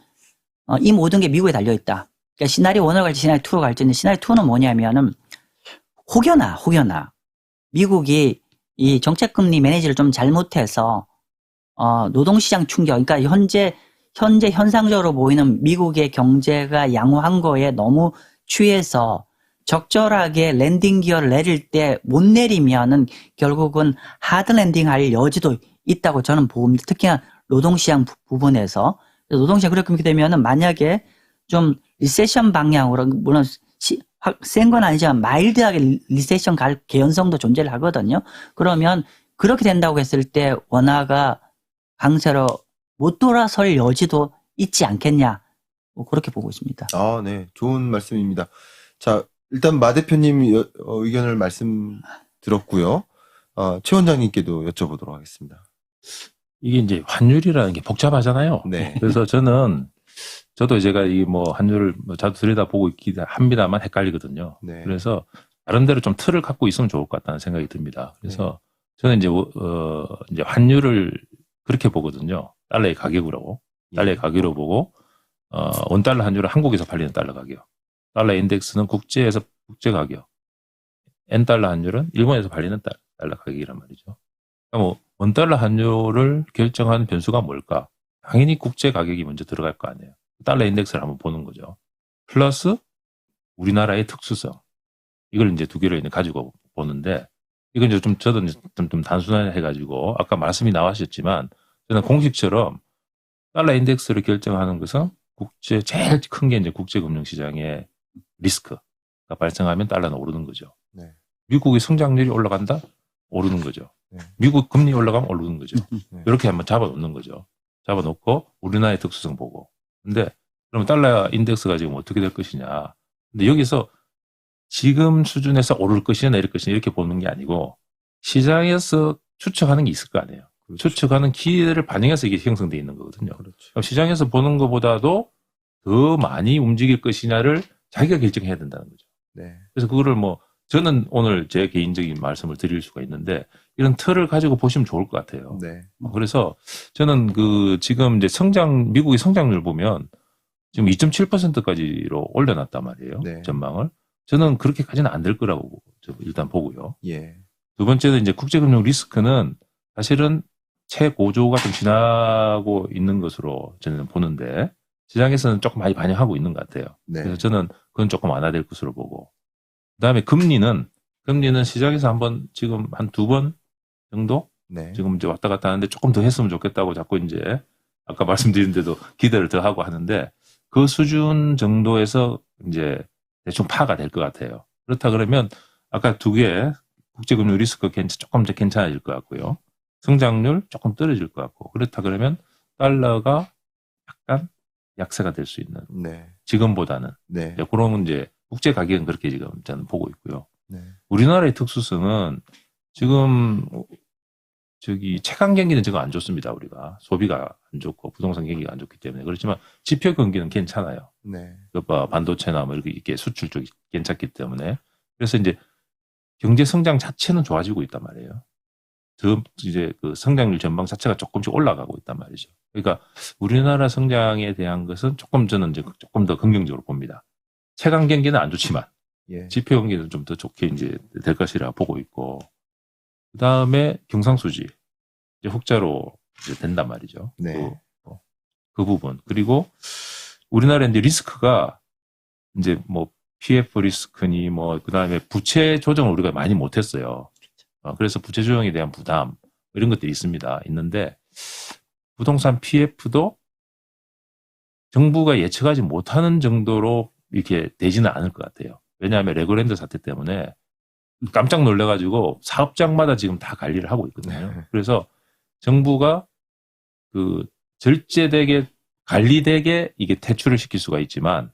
이 모든 게 미국에 달려 있다. 그러니까 시나리오 1으로 갈지 시나리오 2로 갈지. 시나리오 2는 뭐냐면은 혹여나 미국이 이 정책금리 매니지를 좀 잘못해서 노동시장 충격, 그러니까 현재 현상적으로 보이는 미국의 경제가 양호한 거에 너무 취해서 적절하게 랜딩 기어를 내릴 때 못 내리면은 결국은 하드 랜딩 할 여지도 있다고 저는 봅니다. 특히나 노동시장 부분에서. 노동시장 그렇게 되면은 만약에 좀 리세션 방향으로, 물론 센 건 아니지만 마일드하게 리세션 갈 개연성도 존재를 하거든요. 그러면 그렇게 된다고 했을 때 원화가 강세로 못 돌아설 여지도 있지 않겠냐. 뭐 그렇게 보고 있습니다. 아, 네. 좋은 말씀입니다. 자, 일단 마 대표님 의견을 말씀 들었고요. 최 원장님께도 여쭤보도록 하겠습니다. 이게 이제 환율이라는 게 복잡하잖아요. 네. 그래서 저도 제가 이 뭐 환율을 자주 들여다보고 있긴 합니다만 헷갈리거든요. 네. 그래서 나름대로 좀 틀을 갖고 있으면 좋을 것 같다는 생각이 듭니다. 그래서 저는 이제 이제 환율을 그렇게 보거든요. 달러의 가격으로. 달러의 가격으로 보고 원달러 환율은 한국에서 팔리는 달러 가격. 달러 인덱스는 국제 가격. N달러 환율은 일본에서 팔리는 달러 가격이란 말이죠. 그러니까 뭐 원달러 환율을 결정하는 변수가 뭘까? 당연히 국제 가격이 먼저 들어갈 거 아니에요. 달러 인덱스를 한번 보는 거죠. 플러스 우리나라의 특수성. 이걸 이제 두 개를 이제 가지고 보는데, 이건 이제 저도 좀 단순화해가지고, 아까 말씀이 나왔었지만, 저는 공식처럼 달러 인덱스를 결정하는 것은 제일 큰 게 이제 국제금융시장의 리스크가 발생하면 달러는 오르는 거죠. 네. 미국의 성장률이 올라간다? 오르는 거죠. 네. 미국 금리 올라가면 오르는 거죠. 네. 이렇게 한번 잡아놓는 거죠. 잡아놓고 우리나라의 특수성 보고. 근데 그럼 달러 인덱스가 지금 어떻게 될 것이냐. 근데 여기서 지금 수준에서 오를 것이냐 내릴 것이냐 이렇게 보는 게 아니고 시장에서 추측하는 게 있을 거 아니에요. 그렇죠. 추측하는 기회를 반영해서 이게 형성되어 있는 거거든요. 그렇죠. 그럼 시장에서 보는 것보다도 더 많이 움직일 것이냐를 자기가 결정해야 된다는 거죠. 네. 그래서 그거를 저는 오늘 제 개인적인 말씀을 드릴 수가 있는데 이런 틀을 가지고 보시면 좋을 것 같아요. 네. 그래서 저는 지금 이제 미국의 성장률 보면 지금 2.7%까지로 올려놨단 말이에요. 네. 전망을. 저는 그렇게까지는 안 될 거라고 일단 보고요. 예. 두 번째는 이제 국제금융 리스크는 사실은 최고조가 좀 지나고 있는 것으로 저는 보는데 시장에서는 조금 많이 반영하고 있는 것 같아요. 네. 그래서 저는 그건 조금 완화될 것으로 보고. 그다음에 금리는 시장에서 한번 지금 한 2번 정도 네. 지금 이제 왔다 갔다 하는데 조금 더 했으면 좋겠다고 자꾸 이제 아까 말씀드린 데도 기대를 더 하고 하는데 그 수준 정도에서 이제 대충 파가 될 것 같아요. 그렇다 그러면 아까 두 개 국제금융 리스크 조금 더 괜찮아질 것 같고요. 성장률 조금 떨어질 것 같고 그렇다 그러면 달러가 약간 약세가 될 수 있는 네. 지금보다는 네. 그런 이제 국제 가격은 그렇게 지금 저는 보고 있고요. 네. 우리나라의 특수성은 지금 체감 경기는 지금 안 좋습니다. 우리가 소비가 안 좋고 부동산 경기가 안 좋기 때문에 그렇지만 지표 경기는 괜찮아요. 네. 반도체나 이렇게 수출 쪽이 괜찮기 때문에 그래서 이제 경제 성장 자체는 좋아지고 있단 말이에요. 이제 그 성장률 전망 자체가 조금씩 올라가고 있단 말이죠. 그러니까 우리나라 성장에 대한 것은 저는 이제 조금 더 긍정적으로 봅니다. 체감 경기는 안 좋지만 예. 지표 경기는 좀 더 좋게 이제 될 것이라 보고 있고 그 다음에 경상수지 이제 흑자로 이제 된단 말이죠. 네. 그 부분. 그리고 우리나라 이제 리스크가 이제 뭐 PF 리스크니 뭐 그다음에 부채 조정을 우리가 많이 못했어요. 그래서 부채 조정에 대한 부담 이런 것들이 있는데 부동산 PF도 정부가 예측하지 못하는 정도로 이렇게 되지는 않을 것 같아요. 왜냐하면 레고랜드 사태 때문에 깜짝 놀래가지고 사업장마다 지금 다 관리를 하고 있거든요. 네. 그래서 정부가 그 절제되게 관리되게 이게 퇴출을 시킬 수가 있지만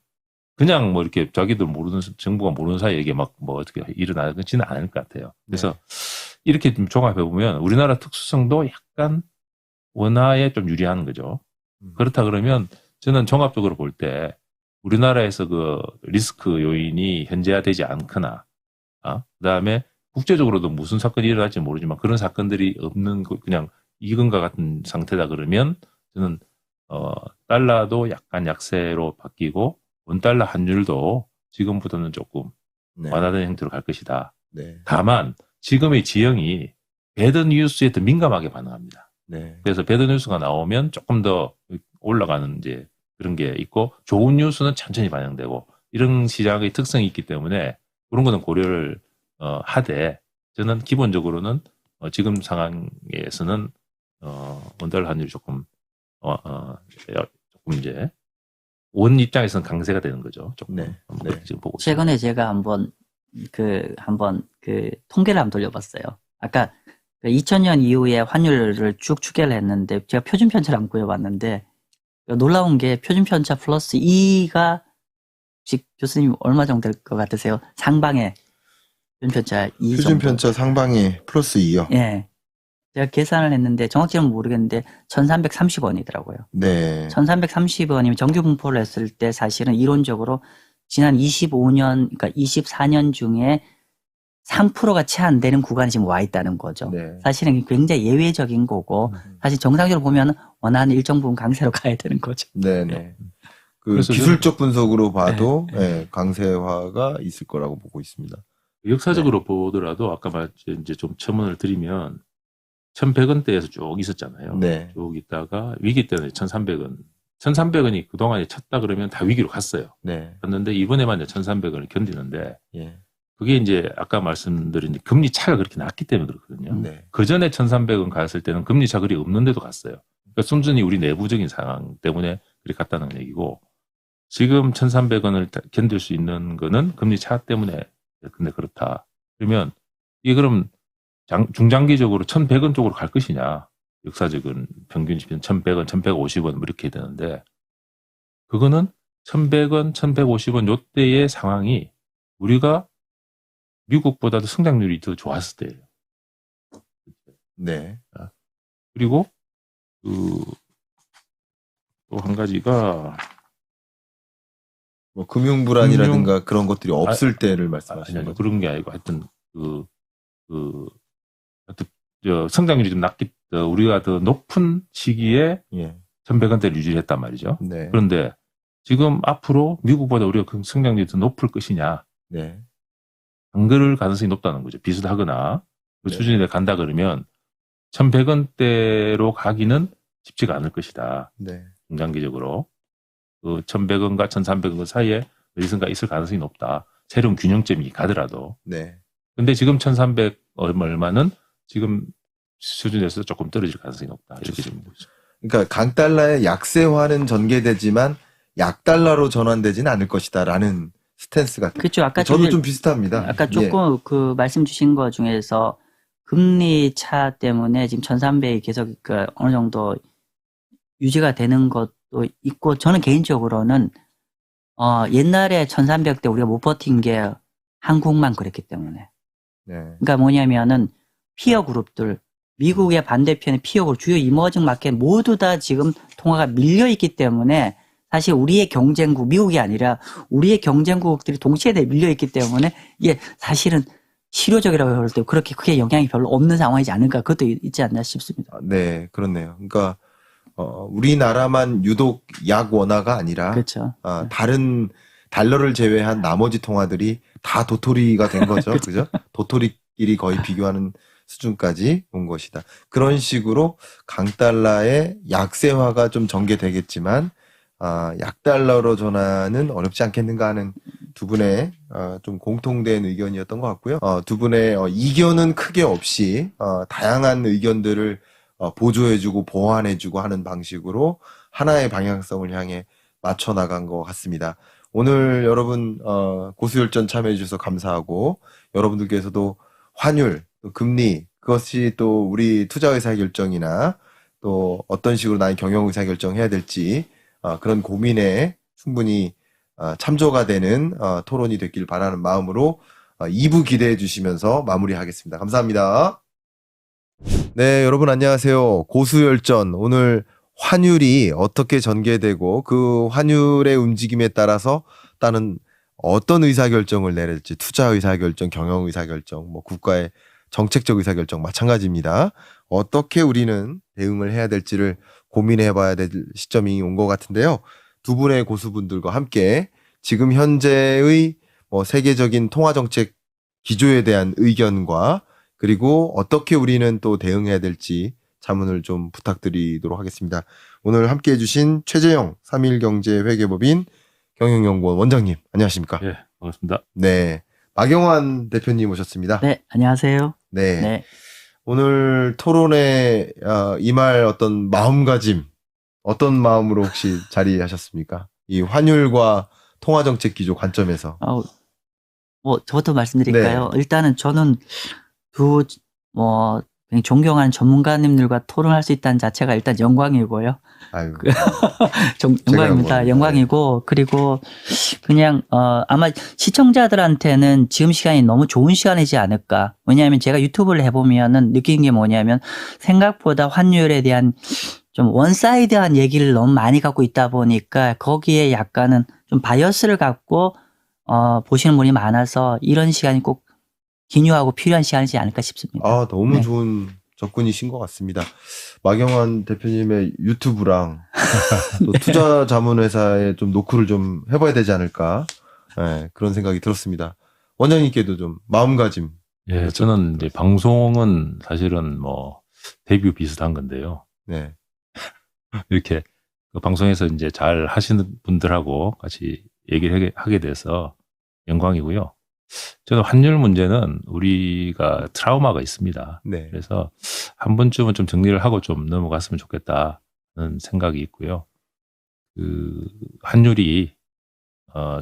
그냥 뭐 이렇게 자기들 모르는 정부가 모르는 사이에 이게 막 뭐 어떻게 일어나지는 않을 것 같아요. 그래서 이렇게 좀 종합해 보면 우리나라 특수성도 약간 원화에 좀 유리한 거죠. 그렇다 그러면 저는 종합적으로 볼 때 우리나라에서 그 리스크 요인이 현재화되지 않거나 그다음에 국제적으로도 무슨 사건이 일어날지 모르지만 그런 사건들이 없는 그냥 이건과 같은 상태다 그러면 저는 달러도 약간 약세로 바뀌고 원달러 환율도 지금보다는 조금 네. 완화된 형태로 갈 것이다. 네. 다만 지금의 지형이 배드 뉴스에 더 민감하게 반응합니다. 네. 그래서 배드 뉴스가 나오면 조금 더 올라가는 이제 그런 게 있고 좋은 뉴스는 천천히 반영되고 이런 시장의 특성이 있기 때문에 그런 거는 고려를 하되 저는 기본적으로는 지금 상황에서는 원달러 환율이 조금 이제 원 입장에서는 강세가 되는 거죠. 조금 네. 지금 보고 최근에 제가 한번 통계를 한번 돌려봤어요. 아까 2000년 이후에 환율을 쭉 추계를 했는데 제가 표준 편차를 한번 구해봤는데 놀라운 게 표준 편차 플러스 2가 혹시 교수님 얼마 정도 될 것 같으세요? 상방에 표준 편차 2 표준 정도. 편차 상방에 플러스 2요. 예. 제가 계산을 했는데 정확히는 모르겠는데 1330원이더라고요. 네. 1330원이면 정규 분포를 했을 때 사실은 이론적으로 지난 25년, 그러니까 24년 중에 3%가 채 안 되는 구간이 지금 와 있다는 거죠. 네. 사실은 굉장히 예외적인 거고, 사실 정상적으로 보면 원하는 일정 부분 강세로 가야 되는 거죠. 네네. 그 그래서 기술적 분석으로 봐도 네. 예, 강세화가 있을 거라고 보고 있습니다. 역사적으로 보더라도 아까 이제 좀 첨언을 드리면 1100원대에서 쭉 있었잖아요. 네. 쭉 있다가 위기 때는 1300원. 1300원이 그동안에 쳤다 그러면 다 위기로 갔어요. 네. 갔는데 이번에만 1300원을 견디는데 예. 그게 이제 아까 말씀드린 금리 차가 그렇게 낮기 때문에 그렇거든요. 네. 그 전에 1300원 갔을 때는 금리 차 그리 없는데도 갔어요. 그러니까 순전히 우리 내부적인 상황 때문에 그렇게 갔다는 얘기고 지금 1300원을 견딜 수 있는 거는 금리 차 때문에 근데 그렇다. 그러면 이게 그럼 중장기적으로 1100원 쪽으로 갈 것이냐. 역사적인 평균 지표는 1100원, 1150원 뭐 이렇게 되는데 그거는 1100원, 1150원 요때의 상황이 우리가 미국보다도 성장률이 더 좋았을 때예요. 네. 그리고 또 한 가지가 뭐 금융 불안이라든가 그런 것들이 없을 때를 말씀하시는 아니, 거죠. 그런 게 아니고 하여튼 성장률이 좀 우리가 더 높은 시기에 예. 1100원대를 유지했단 말이죠. 네. 그런데 지금 앞으로 미국보다 우리가 그 성장률이 더 높을 것이냐 네. 안 그럴 가능성이 높다는 거죠. 비슷하거나 그 네. 수준에 간다 그러면 1100원대로 가기는 쉽지가 않을 것이다. 네. 중장기적으로 그 1100원과 1300원 사이에 어디선가 있을 가능성이 높다. 새로운 균형점이 가더라도. 네. 근데 지금 1300 얼마는 지금 수준에서 조금 떨어질 가능성이 높다. 이렇게 됩니다. 그러니까 강달러의 약세화는 전개되지만 약달러로 전환되지는 않을 것이다라는 스탠스 같아요. 그렇죠. 아까 저도 좀 비슷합니다. 아까 조금 그 말씀 주신 거 중에서 금리 차 때문에 지금 1300이 계속 그 어느 정도 유지가 되는 것도 있고 저는 개인적으로는 옛날에 1300대 우리가 못 버틴 게 한국만 그랬기 때문에. 네. 그러니까 뭐냐면은 피어 그룹들 미국의 반대편의 피어 그룹 주요 이머징 마켓 모두 다 지금 통화가 밀려 있기 때문에 사실 우리의 경쟁국 미국이 아니라 우리의 경쟁국들이 동시에 밀려 있기 때문에 이게 사실은 실효적이라고 할 때 그렇게 크게 영향이 별로 없는 상황이지 않을까 그것도 있지 않나 싶습니다. 네, 그렇네요. 그러니까 우리나라만 유독 약원화가 아니라 그렇죠. 다른 달러를 제외한 나머지 통화들이 다 도토리가 된 거죠. 그죠? 도토리끼리 거의 비교하는 수준까지 온 것이다. 그런 식으로 강달러의 약세화가 좀 전개되겠지만 약달러로 전환은 어렵지 않겠는가 하는 두 분의 좀 공통된 의견이었던 것 같고요. 두 분의 이견은 크게 없이 다양한 의견들을 보조해주고 보완해주고 하는 방식으로 하나의 방향성을 향해 맞춰 나간 것 같습니다. 오늘 여러분 고수열전 참여해 주셔서 감사하고 여러분들께서도 환율, 또 금리 그것이 또 우리 투자 의사결정이나 또 어떤 식으로 나의 경영 의사결정해야 될지 그런 고민에 충분히 참조가 되는 토론이 됐길 바라는 마음으로 2부 기대해 주시면서 마무리하겠습니다. 감사합니다. 네, 여러분 안녕하세요. 고수열전 오늘 환율이 어떻게 전개되고 그 환율의 움직임에 따라서 따른 어떤 의사결정을 내릴지 투자 의사결정, 경영 의사결정, 뭐 국가의 정책적 의사결정 마찬가지입니다. 어떻게 우리는 대응을 해야 될지를 고민해 봐야 될 시점이 온 것 같은데요. 두 분의 고수분들과 함께 지금 현재의 뭐 세계적인 통화정책 기조에 대한 의견과 그리고 어떻게 우리는 또 대응해야 될지 자문을 좀 부탁드리도록 하겠습니다. 오늘 함께 해주신 최재형 3일경제회계법인 경영연구원 원장님 안녕하십니까? 예, 반갑습니다. 네, 박영환 대표님 오셨습니다. 네, 안녕하세요. 네, 네. 오늘 토론에 임할 어떤 마음가짐 어떤 마음으로 혹시 자리하셨습니까? 이 환율과 통화정책 기조 관점에서. 뭐 저부터 말씀드릴까요? 일단은 저는 굉장히 존경하는 전문가님들과 토론할 수 있다는 자체가 일단 영광이고요. 아유, 영광입니다. 영광이고, 그리고 그냥, 아마 시청자들한테는 지금 시간이 너무 좋은 시간이지 않을까. 왜냐하면 제가 유튜브를 해보면은 느낀 게 뭐냐면 생각보다 환율에 대한 좀 원사이드한 얘기를 너무 많이 갖고 있다 보니까 거기에 약간은 좀 바이어스를 갖고, 보시는 분이 많아서 이런 시간이 꼭 기묘하고 필요한 시간이지 않을까 싶습니다. 너무 네. 좋은 접근이신 것 같습니다. 막영환 대표님의 유튜브랑 또 투자 자문회사에 좀 노크를 좀 해봐야 되지 않을까. 네, 그런 생각이 들었습니다. 원장님께도 좀 마음가짐. 예, 저는 이제 방송은 사실은 뭐 데뷔 비슷한 건데요. 네, 이렇게 그 방송에서 이제 잘 하시는 분들하고 같이 얘기를 하게 돼서 영광이고요. 저는 환율 문제는 우리가 트라우마가 있습니다. 네, 그래서 한 번쯤은 좀 정리를 하고 좀 넘어갔으면 좋겠다는 생각이 있고요. 그 환율이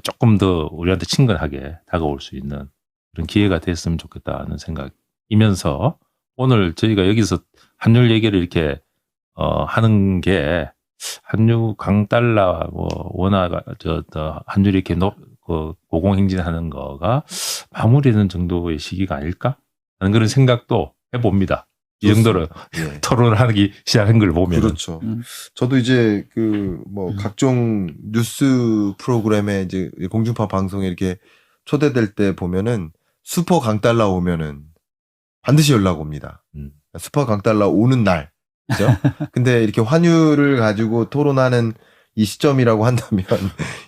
조금 더 우리한테 친근하게 다가올 수 있는 그런 기회가 됐으면 좋겠다는 생각이면서 오늘 저희가 여기서 환율 얘기를 이렇게 하는 게 환율 강달러 뭐 원화 환율이 이렇게 고공행진하는 거가 마무리되는 정도의 시기가 아닐까 하는 그런 생각도 해봅니다. 이 정도로 예. 토론을 하기 시작한 걸 보면. 그렇죠. 저도 이제 각종 뉴스 프로그램에 이제 공중파 방송에 이렇게 초대될 때 보면은 슈퍼 강달러 오면은 반드시 연락 옵니다. 슈퍼 강달러 오는 날. 그죠? 근데 이렇게 환율을 가지고 토론하는 이 시점이라고 한다면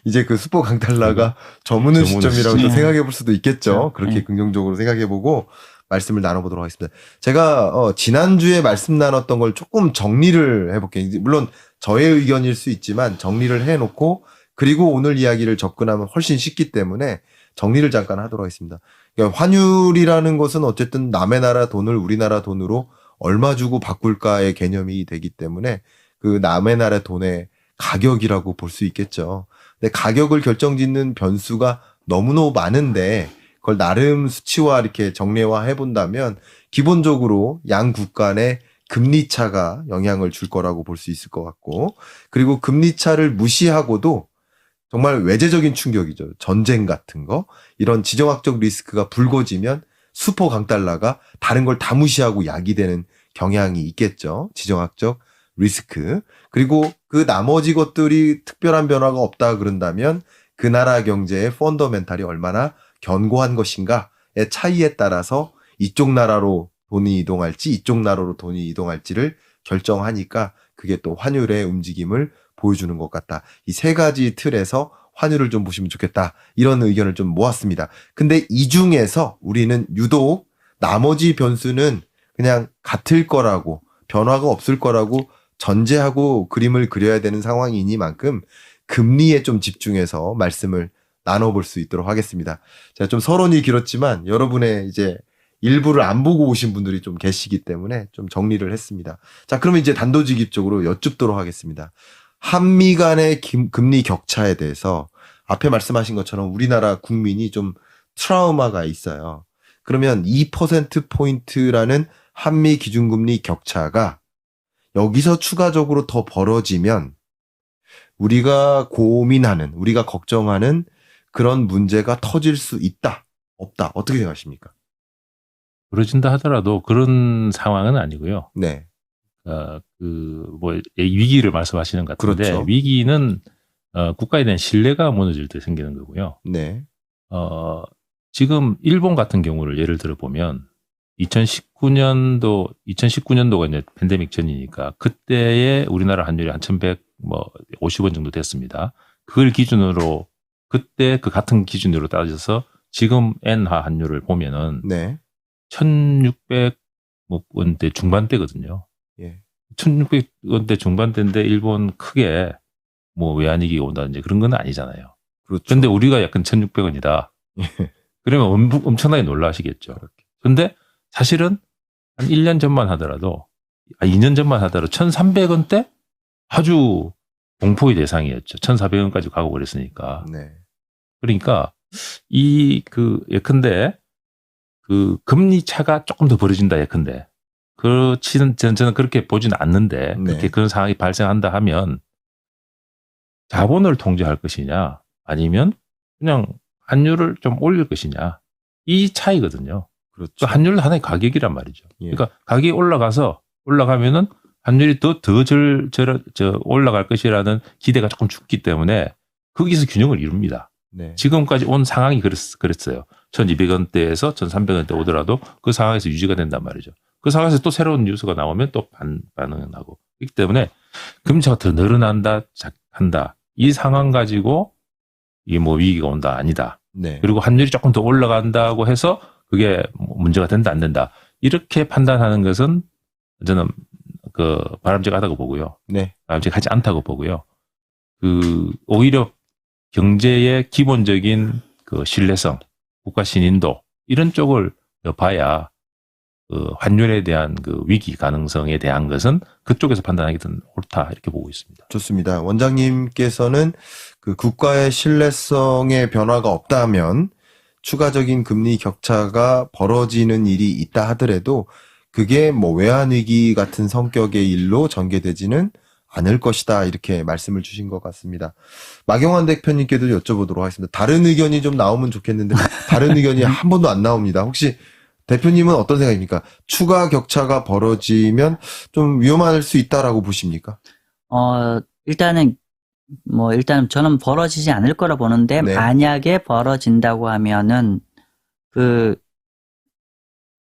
이제 그 슈퍼 강달러가 저무는 시점이라고 또 생각해 볼 수도 있겠죠. 그렇게 긍정적으로 생각해 보고 말씀을 나눠보도록 하겠습니다. 제가 지난주에 말씀 나눴던 걸 조금 정리를 해볼게요. 물론 저의 의견일 수 있지만 정리를 해놓고 그리고 오늘 이야기를 접근하면 훨씬 쉽기 때문에 정리를 잠깐 하도록 하겠습니다. 그러니까 환율이라는 것은 어쨌든 남의 나라 돈을 우리나라 돈으로 얼마 주고 바꿀까의 개념이 되기 때문에 그 남의 나라 돈의 가격이라고 볼 수 있겠죠. 근데 가격을 결정짓는 변수가 너무너무 많은데 그걸 나름 수치화 이렇게 정례화 해본다면 기본적으로 양 국가 간의 금리 차가 영향을 줄 거라고 볼 수 있을 것 같고 그리고 금리 차를 무시하고도 정말 외재적인 충격이죠. 전쟁 같은 거 이런 지정학적 리스크가 불거지면 슈퍼 강달러가 다른 걸 다 무시하고 야기되는 경향이 있겠죠. 지정학적 리스크. 그리고 그 나머지 것들이 특별한 변화가 없다 그런다면 그 나라 경제의 펀더멘탈이 얼마나 견고한 것인가의 차이에 따라서 이쪽 나라로 돈이 이동할지 이쪽 나라로 돈이 이동할지를 결정하니까 그게 또 환율의 움직임을 보여주는 것 같다. 이 세 가지 틀에서 환율을 좀 보시면 좋겠다. 이런 의견을 좀 모았습니다. 근데 이 중에서 우리는 유독 나머지 변수는 그냥 같을 거라고 변화가 없을 거라고 전제하고 그림을 그려야 되는 상황이니만큼 금리에 좀 집중해서 말씀을 나눠볼 수 있도록 하겠습니다. 제가 좀 서론이 길었지만 여러분의 이제 일부를 안 보고 오신 분들이 좀 계시기 때문에 좀 정리를 했습니다. 자, 그러면 이제 단도직입적으로 여쭙도록 하겠습니다. 한미 간의 금리 격차에 대해서 앞에 말씀하신 것처럼 우리나라 국민이 좀 트라우마가 있어요. 그러면 2%포인트라는 한미 기준금리 격차가 여기서 추가적으로 더 벌어지면 우리가 고민하는, 우리가 걱정하는 그런 문제가 터질 수 있다, 없다. 어떻게 생각하십니까? 그러진다 하더라도 그런 상황은 아니고요. 네. 위기를 말씀하시는 것 같은데, 그렇죠. 위기는, 국가에 대한 신뢰가 무너질 때 생기는 거고요. 네. 지금 일본 같은 경우를 예를 들어 보면, 2019년도가 이제 팬데믹 전이니까, 그때의 우리나라 환율이 한 1150원 정도 됐습니다. 그걸 기준으로, 그때 그 같은 기준으로 따져서 지금 엔화 환율을 보면은, 네. 1600원대 중반대거든요. 예. 1600원대 중반대인데 일본 크게 뭐 외환위기가 온다든지 그런 건 아니잖아요. 그렇죠. 그런데 우리가 약간 1600원이다. 그러면 엄청나게 놀라시겠죠. 그런데 사실은 한 1년 전만 하더라도, 2년 전만 하더라도 1300원대 아주 공포의 대상이었죠. 1400원까지 가고 그랬으니까. 네. 그러니까 예컨대 그 금리 차가 조금 더 벌어진다 예컨대. 저는 그렇게 보진 않는데, 네. 그렇게 그런 상황이 발생한다 하면 자본을 통제할 것이냐, 아니면 그냥 환율을 좀 올릴 것이냐, 이 차이거든요. 그렇죠. 그 환율은 하나의 가격이란 말이죠. 예. 그러니까 가격이 올라가면은 환율이 더 올라갈 것이라는 기대가 조금 죽기 때문에 거기서 균형을 이룹니다. 네. 지금까지 온 상황이 그랬어요. 1200원대에서 1300원대 오더라도 그 상황에서 유지가 된단 말이죠. 그 상황에서 또 새로운 뉴스가 나오면 또 반응을 하고. 그렇기 때문에 금리차가 더 늘어난다, 한다. 이 상황 가지고 이게 뭐 위기가 온다, 아니다. 네. 그리고 환율이 조금 더 올라간다고 해서 그게 문제가 된다, 안 된다. 이렇게 판단하는 것은 저는 바람직하다고 보고요. 네. 바람직하지 않다고 보고요. 오히려 경제의 기본적인 신뢰성, 국가 신인도 이런 쪽을 봐야 환율에 대한 위기 가능성에 대한 것은 그쪽에서 판단하기 더 옳다 이렇게 보고 있습니다. 좋습니다. 원장님께서는 그 국가의 신뢰성의 변화가 없다면 추가적인 금리 격차가 벌어지는 일이 있다 하더라도 그게 뭐 외환위기 같은 성격의 일로 전개되지는 않을 것이다 이렇게 말씀을 주신 것 같습니다. 마경환 대표님께도 여쭤보도록 하겠습니다. 다른 의견이 좀 나오면 좋겠는데 다른 의견이 한 번도 안 나옵니다. 혹시 대표님은 어떤 생각입니까? 추가 격차가 벌어지면 좀 위험할 수 있다라고 보십니까? 일단 저는 벌어지지 않을 거라 보는데, 네. 만약에 벌어진다고 하면은,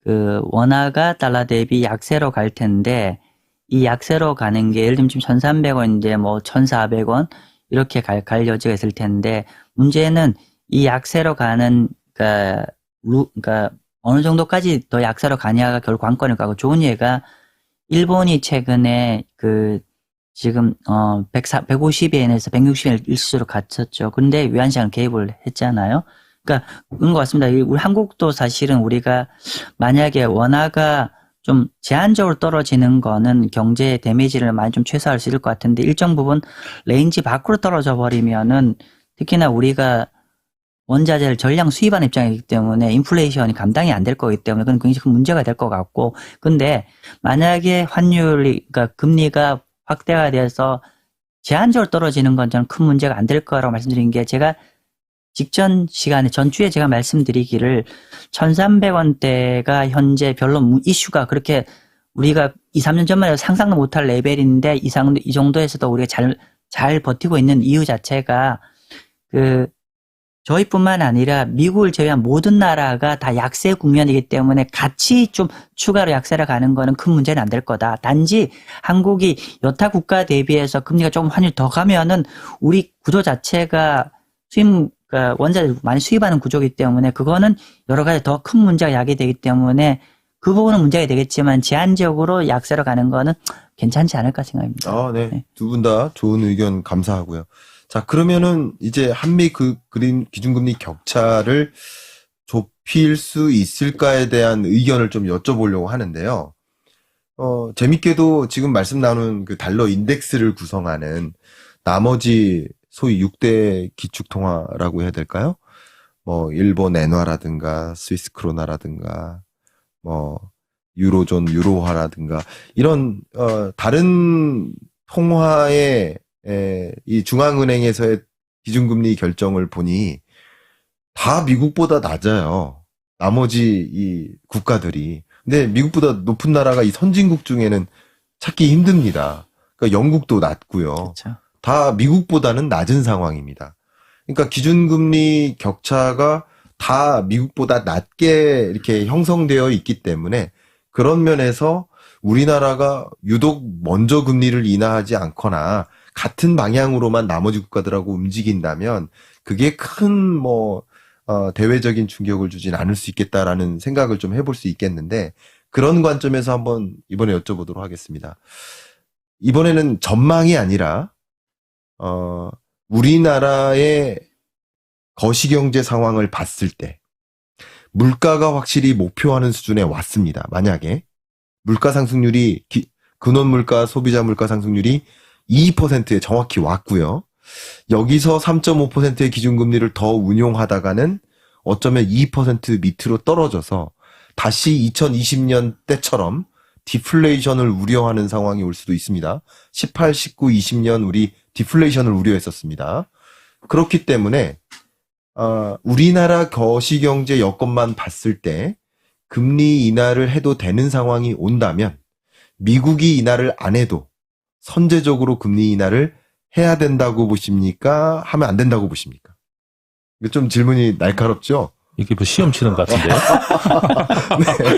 원화가 달러 대비 약세로 갈 텐데, 이 약세로 가는 게 예를 들면 지금 1,300원인데 뭐 1,400원 이렇게 갈 여지가 있을 텐데, 문제는 이 약세로 가는, 그러니까 어느 정도까지 더 약세로 가냐가 결국 관건일 거고, 좋은 예가 일본이 최근에 지금 150엔에서 160엔 일시적으로 갇혔죠. 근데 외환시장 개입을 했잖아요. 그러니까 그런 것 같습니다. 우리 한국도 사실은 우리가 만약에 원화가 좀 제한적으로 떨어지는 거는 경제의 데미지를 많이 좀 최소화할 수 있을 것 같은데, 일정 부분 레인지 밖으로 떨어져 버리면은 특히나 우리가 원자재를 전량 수입하는 입장이기 때문에 인플레이션이 감당이 안 될 거기 때문에 그건 굉장히 큰 문제가 될 것 같고, 근데 만약에 그러니까 금리가 확대가 돼서 제한적으로 떨어지는 건 저는 큰 문제가 안 될 거라고 말씀드린 게, 제가 전주에 제가 말씀드리기를 1,300원대가 현재 별로 이슈가 그렇게 우리가 2, 3년 전만 해도 상상도 못할 레벨인데 이 정도에서도 우리가 잘 버티고 있는 이유 자체가 저희뿐만 아니라 미국을 제외한 모든 나라가 다 약세 국면이기 때문에 같이 좀 추가로 약세를 가는 거는 큰 문제는 안 될 거다. 단지 한국이 여타 국가 대비해서 금리가 조금 환율 더 가면은 우리 구조 자체가 그러니까 원자재를 많이 수입하는 구조이기 때문에 그거는 여러 가지 더 큰 문제가 야기되기 때문에 그 부분은 문제가 되겠지만 제한적으로 약세로 가는 거는 괜찮지 않을까 생각합니다. 아, 네. 네. 두 분 다 좋은 의견 감사하고요. 자, 그러면은 이제 한미 그린 기준금리 격차를 좁힐 수 있을까에 대한 의견을 좀 여쭤보려고 하는데요. 재밌게도 지금 말씀 나눈 그 달러 인덱스를 구성하는 나머지 소위 6대 기축통화라고 해야 될까요? 뭐, 일본 엔화라든가, 스위스 크로나라든가, 뭐, 유로존, 유로화라든가, 이런, 다른 통화의, 이 중앙은행에서의 기준금리 결정을 보니 다 미국보다 낮아요. 나머지 이 국가들이. 근데 미국보다 높은 나라가 이 선진국 중에는 찾기 힘듭니다. 그러니까 영국도 낮고요. 그렇죠. 다 미국보다는 낮은 상황입니다. 그러니까 기준금리 격차가 다 미국보다 낮게 이렇게 형성되어 있기 때문에 그런 면에서 우리나라가 유독 먼저 금리를 인하하지 않거나 같은 방향으로만 나머지 국가들하고 움직인다면 그게 큰 대외적인 충격을 주진 않을 수 있겠다라는 생각을 좀 해볼 수 있겠는데 그런 관점에서 한번 이번에 여쭤보도록 하겠습니다. 이번에는 전망이 아니라 우리나라의 거시경제 상황을 봤을 때 물가가 확실히 목표하는 수준에 왔습니다. 만약에 물가 상승률이 근원 물가, 소비자 물가 상승률이 2%에 정확히 왔고요. 여기서 3.5%의 기준금리를 더 운용하다가는 어쩌면 2% 밑으로 떨어져서 다시 2020년 때처럼 디플레이션을 우려하는 상황이 올 수도 있습니다. 18, 19, 20년 우리 디플레이션을 우려했었습니다. 그렇기 때문에 우리나라 거시경제 여건만 봤을 때 금리 인하를 해도 되는 상황이 온다면 미국이 인하를 안 해도 선제적으로 금리 인하를 해야 된다고 보십니까? 하면 안 된다고 보십니까? 이거 좀 질문이 날카롭죠? 이게 뭐 시험 치는 것 같은데요?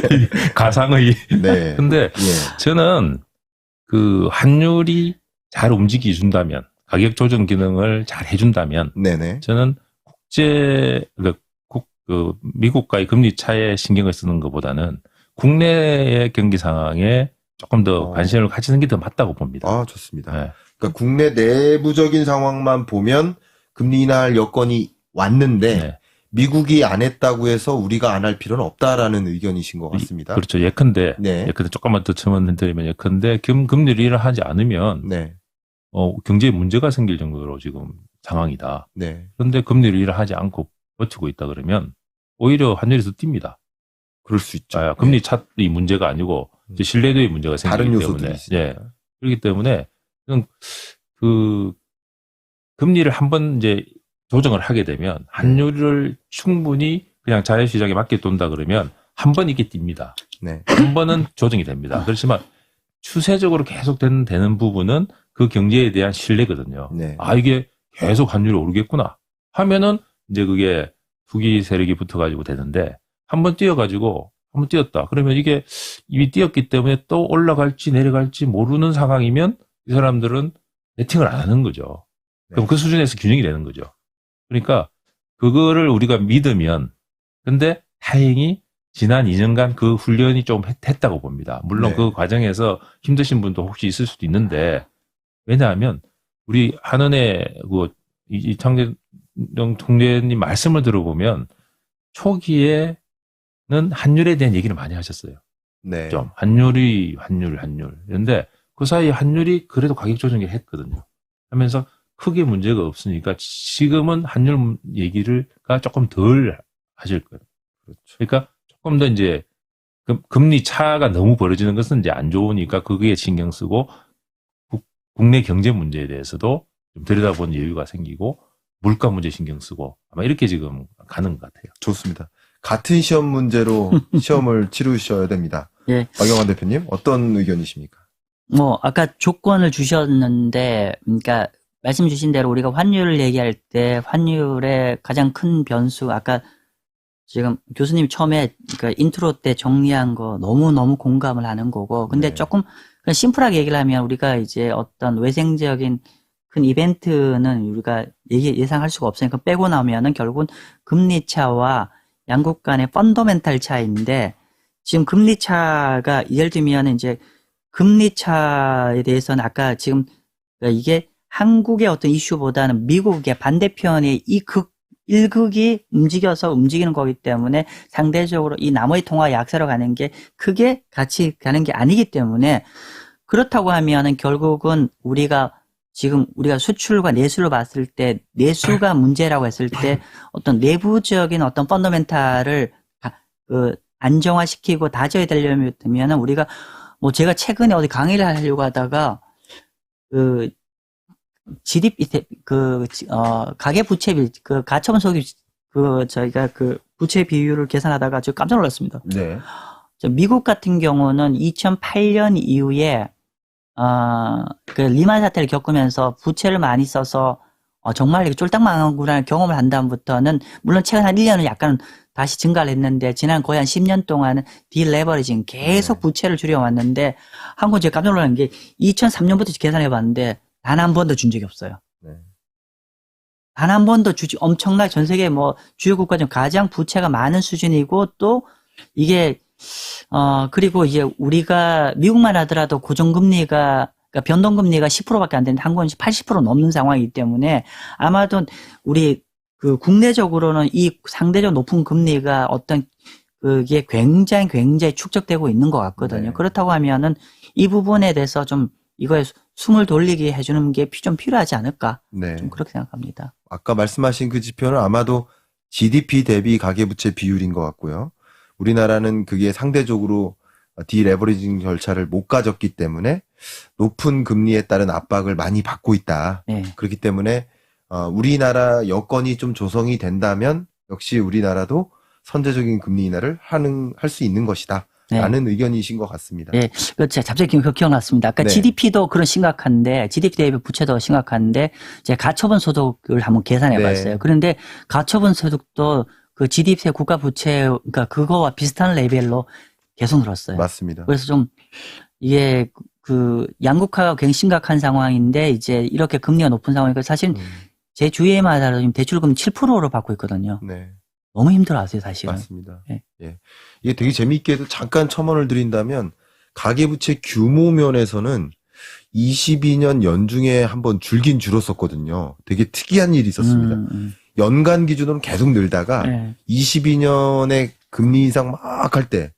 네. 가상의. 네. 근데 예. 저는 그 환율이 잘 움직여준다면, 가격 조정 기능을 잘 해준다면, 네네. 저는 미국과의 금리 차에 신경을 쓰는 것보다는 국내의 경기 상황에 조금 더 관심을 가지는 게 더 맞다고 봅니다. 아, 좋습니다. 네. 그러니까 국내 내부적인 상황만 보면 금리 인하할 여건이 왔는데 네. 미국이 안 했다고 해서 우리가 안 할 필요는 없다라는 의견이신 것 같습니다. 그렇죠. 예컨대 네. 조금만 더 첨언해드리면 예컨대 금리를 인하하지 않으면 네. 경제에 문제가 생길 정도로 지금 상황이다. 네. 그런데 금리를 인하하지 않고 버티고 있다 그러면 오히려 환율이 더 뜁니다. 그럴 수 있죠. 금리 차이 문제가 아니고 이제 신뢰도의 문제가 다른 생기기 요소들이 때문에 있으니까. 예. 그렇기 때문에 그 금리를 한번 이제 조정을 하게 되면 환율을 충분히 그냥 자유시장에 맞게 돈다 그러면 한 번 이게 뜁니다. 네. 한 번은 조정이 됩니다. 그렇지만 추세적으로 계속 되는 부분은 그 경제에 대한 신뢰거든요. 네. 이게 계속 환율이 오르겠구나 하면은 이제 그게 투기 세력이 붙어가지고 되는데 한번 뛰었다. 그러면 이게 이미 뛰었기 때문에 또 올라갈지 내려갈지 모르는 상황이면 이 사람들은 베팅을 안 하는 거죠. 그럼 그 수준에서 균형이 되는 거죠. 그러니까 그거를 우리가 믿으면 근데 다행히 지난 2년간 그 훈련이 좀 했다고 봅니다. 물론 네. 그 과정에서 힘드신 분도 혹시 있을 수도 있는데 왜냐하면 우리 한은의 이창재 총재님 말씀을 들어보면 초기에는 환율에 대한 얘기를 많이 하셨어요. 네. 좀 환율. 그런데 그 사이에 환율이 그래도 가격 조정을 했거든요. 하면서 크게 문제가 없으니까 지금은 환율 얘기가 조금 덜 하실 거예요. 그렇죠. 그러니까 조금 더 이제 금리 차가 너무 벌어지는 것은 이제 안 좋으니까 그게 신경 쓰고 국내 경제 문제에 대해서도 좀 들여다보는 여유가 생기고 물가 문제 신경 쓰고 아마 이렇게 지금 가는 것 같아요. 좋습니다. 같은 시험 문제로 시험을 치르셔야 됩니다. 예. 박영환 대표님 어떤 의견이십니까? 아까 조건을 주셨는데, 그러니까 말씀 주신 대로 우리가 환율을 얘기할 때 환율의 가장 큰 변수, 아까 지금 교수님 처음에 그 인트로 때 정리한 거 너무너무 공감을 하는 거고, 근데 네. 조금 그냥 심플하게 얘기를 하면 우리가 이제 어떤 외생적인 큰 이벤트는 우리가 예상할 수가 없으니까 빼고 나면은 결국은 금리 차와 양국 간의 펀더멘탈 차이인데, 지금 금리 차가 예를 들면 이제 금리 차에 대해서는 아까 지금 이게 한국의 어떤 이슈보다는 미국의 반대편의 일극이 움직이는 거기 때문에 상대적으로 이 나머지 통화 약세로 가는 게 크게 같이 가는 게 아니기 때문에 그렇다고 하면은 결국은 우리가 수출과 내수를 봤을 때 내수가 문제라고 했을 때 어떤 내부적인 어떤 펀더멘탈을 안정화시키고 다져야 되려면은 우리가 뭐 제가 최근에 어디 강의를 하려고 하다가 GDP 가계 부채 가처분 소득 저희가 부채 비율을 계산하다가 저 깜짝 놀랐습니다. 네. 미국 같은 경우는 2008년 이후에 리만 사태를 겪으면서 부채를 많이 써서 정말 이렇게 쫄딱 망하구나 경험을 한 다음부터는 물론 최근 한 1년은 약간 다시 증가를 했는데 지난 거의 한 10년 동안은 딜레버리징 계속 부채를 줄여왔는데 한국은 제가 깜짝 놀란 게 2003년부터 계산해 봤는데 단 한 번도 준 적이 없어요. 네. 단 한 번도 엄청나게 전 세계 뭐 주요 국가 중 가장 부채가 많은 수준이고 또 이게 그리고 이제 우리가 미국만 하더라도 고정금리가 그러니까 변동금리가 10%밖에 안 되는데 한국은 80% 넘는 상황이기 때문에 아마도 우리 국내적으로는 이 상대적 높은 금리가 어떤 그게 굉장히 축적되고 있는 것 같거든요. 네. 그렇다고 하면은 이 부분에 대해서 좀 이거에 숨을 돌리게 해주는 게 좀 필요하지 않을까? 네. 좀 그렇게 생각합니다. 아까 말씀하신 그 지표는 아마도 GDP 대비 가계부채 비율인 것 같고요. 우리나라는 그게 상대적으로 디레버리징 절차를 못 가졌기 때문에 높은 금리에 따른 압박을 많이 받고 있다. 네. 그렇기 때문에 우리나라 여건이 좀 조성이 된다면 역시 우리나라도 선제적인 금리 인하를 할 수 있는 것이다. 네. 라는 의견이신 것 같습니다. 예, 제가 갑자기 기억났습니다. 아까 네. GDP도 그런 심각한데, GDP 대비 부채도 심각한데, 제가 가처분 소득을 한번 계산해 네. 봤어요. 그런데 가처분 소득도 그 GDP 국가 부채, 그러니까 그거와 비슷한 레벨로 계속 늘었어요. 맞습니다. 그래서 좀 이게 양극화가 굉장히 심각한 상황인데, 이제 이렇게 금리가 높은 상황이니까 사실 제 주위에마다 지금 대출금 7%로 받고 있거든요. 네. 너무 힘들어하세요, 사실은. 맞습니다. 네. 예. 이게 되게 재미있게도 잠깐 첨언을 드린다면 가계부채 규모 면에서는 22년 연중에 한번 줄긴 줄었었거든요. 되게 특이한 일이 있었습니다. 연간 기준으로는 계속 늘다가 네. 22년에 금리 인상 막 할 때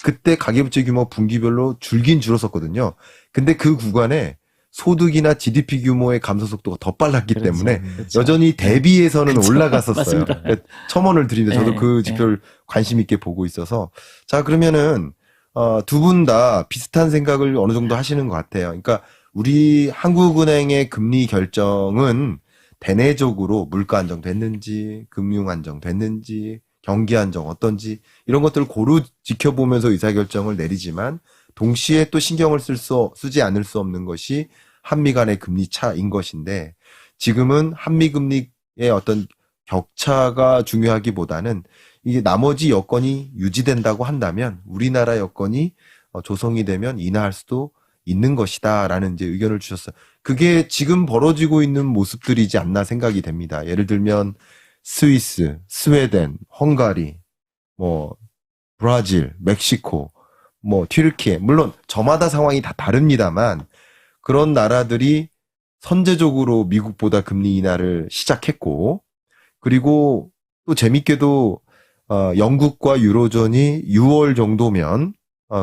그때 가계부채 규모 분기별로 줄긴 줄었었거든요. 근데 그 구간에 소득이나 GDP 규모의 감소 속도가 더 빨랐기 그렇죠. 때문에 그렇죠. 여전히 대비해서는 그렇죠. 올라갔었어요. 맞습니다. 첨언을 드리는데 저도 네, 그 지표를 관심 있게 보고 있어서 자 그러면은 두 분 다 비슷한 생각을 어느 정도 하시는 것 같아요. 그러니까 우리 한국은행의 금리 결정은 대내적으로 물가 안정됐는지 금융 안정됐는지 경기 안정 어떤지 이런 것들을 고루 지켜보면서 의사결정을 내리지만 동시에 또 신경을 쓰지 않을 수 없는 것이 한미 간의 금리 차인 것인데 지금은 한미 금리의 어떤 격차가 중요하기보다는 이게 나머지 여건이 유지된다고 한다면 우리나라 여건이 조성이 되면 인하할 수도 있는 것이다라는 이제 의견을 주셨어요. 그게 지금 벌어지고 있는 모습들이지 않나 생각이 됩니다. 예를 들면 스위스, 스웨덴, 헝가리, 브라질, 멕시코, 튀르키예 물론 저마다 상황이 다 다릅니다만 그런 나라들이 선제적으로 미국보다 금리 인하를 시작했고 그리고 또 재밌게도 영국과 유로존이 6월 정도면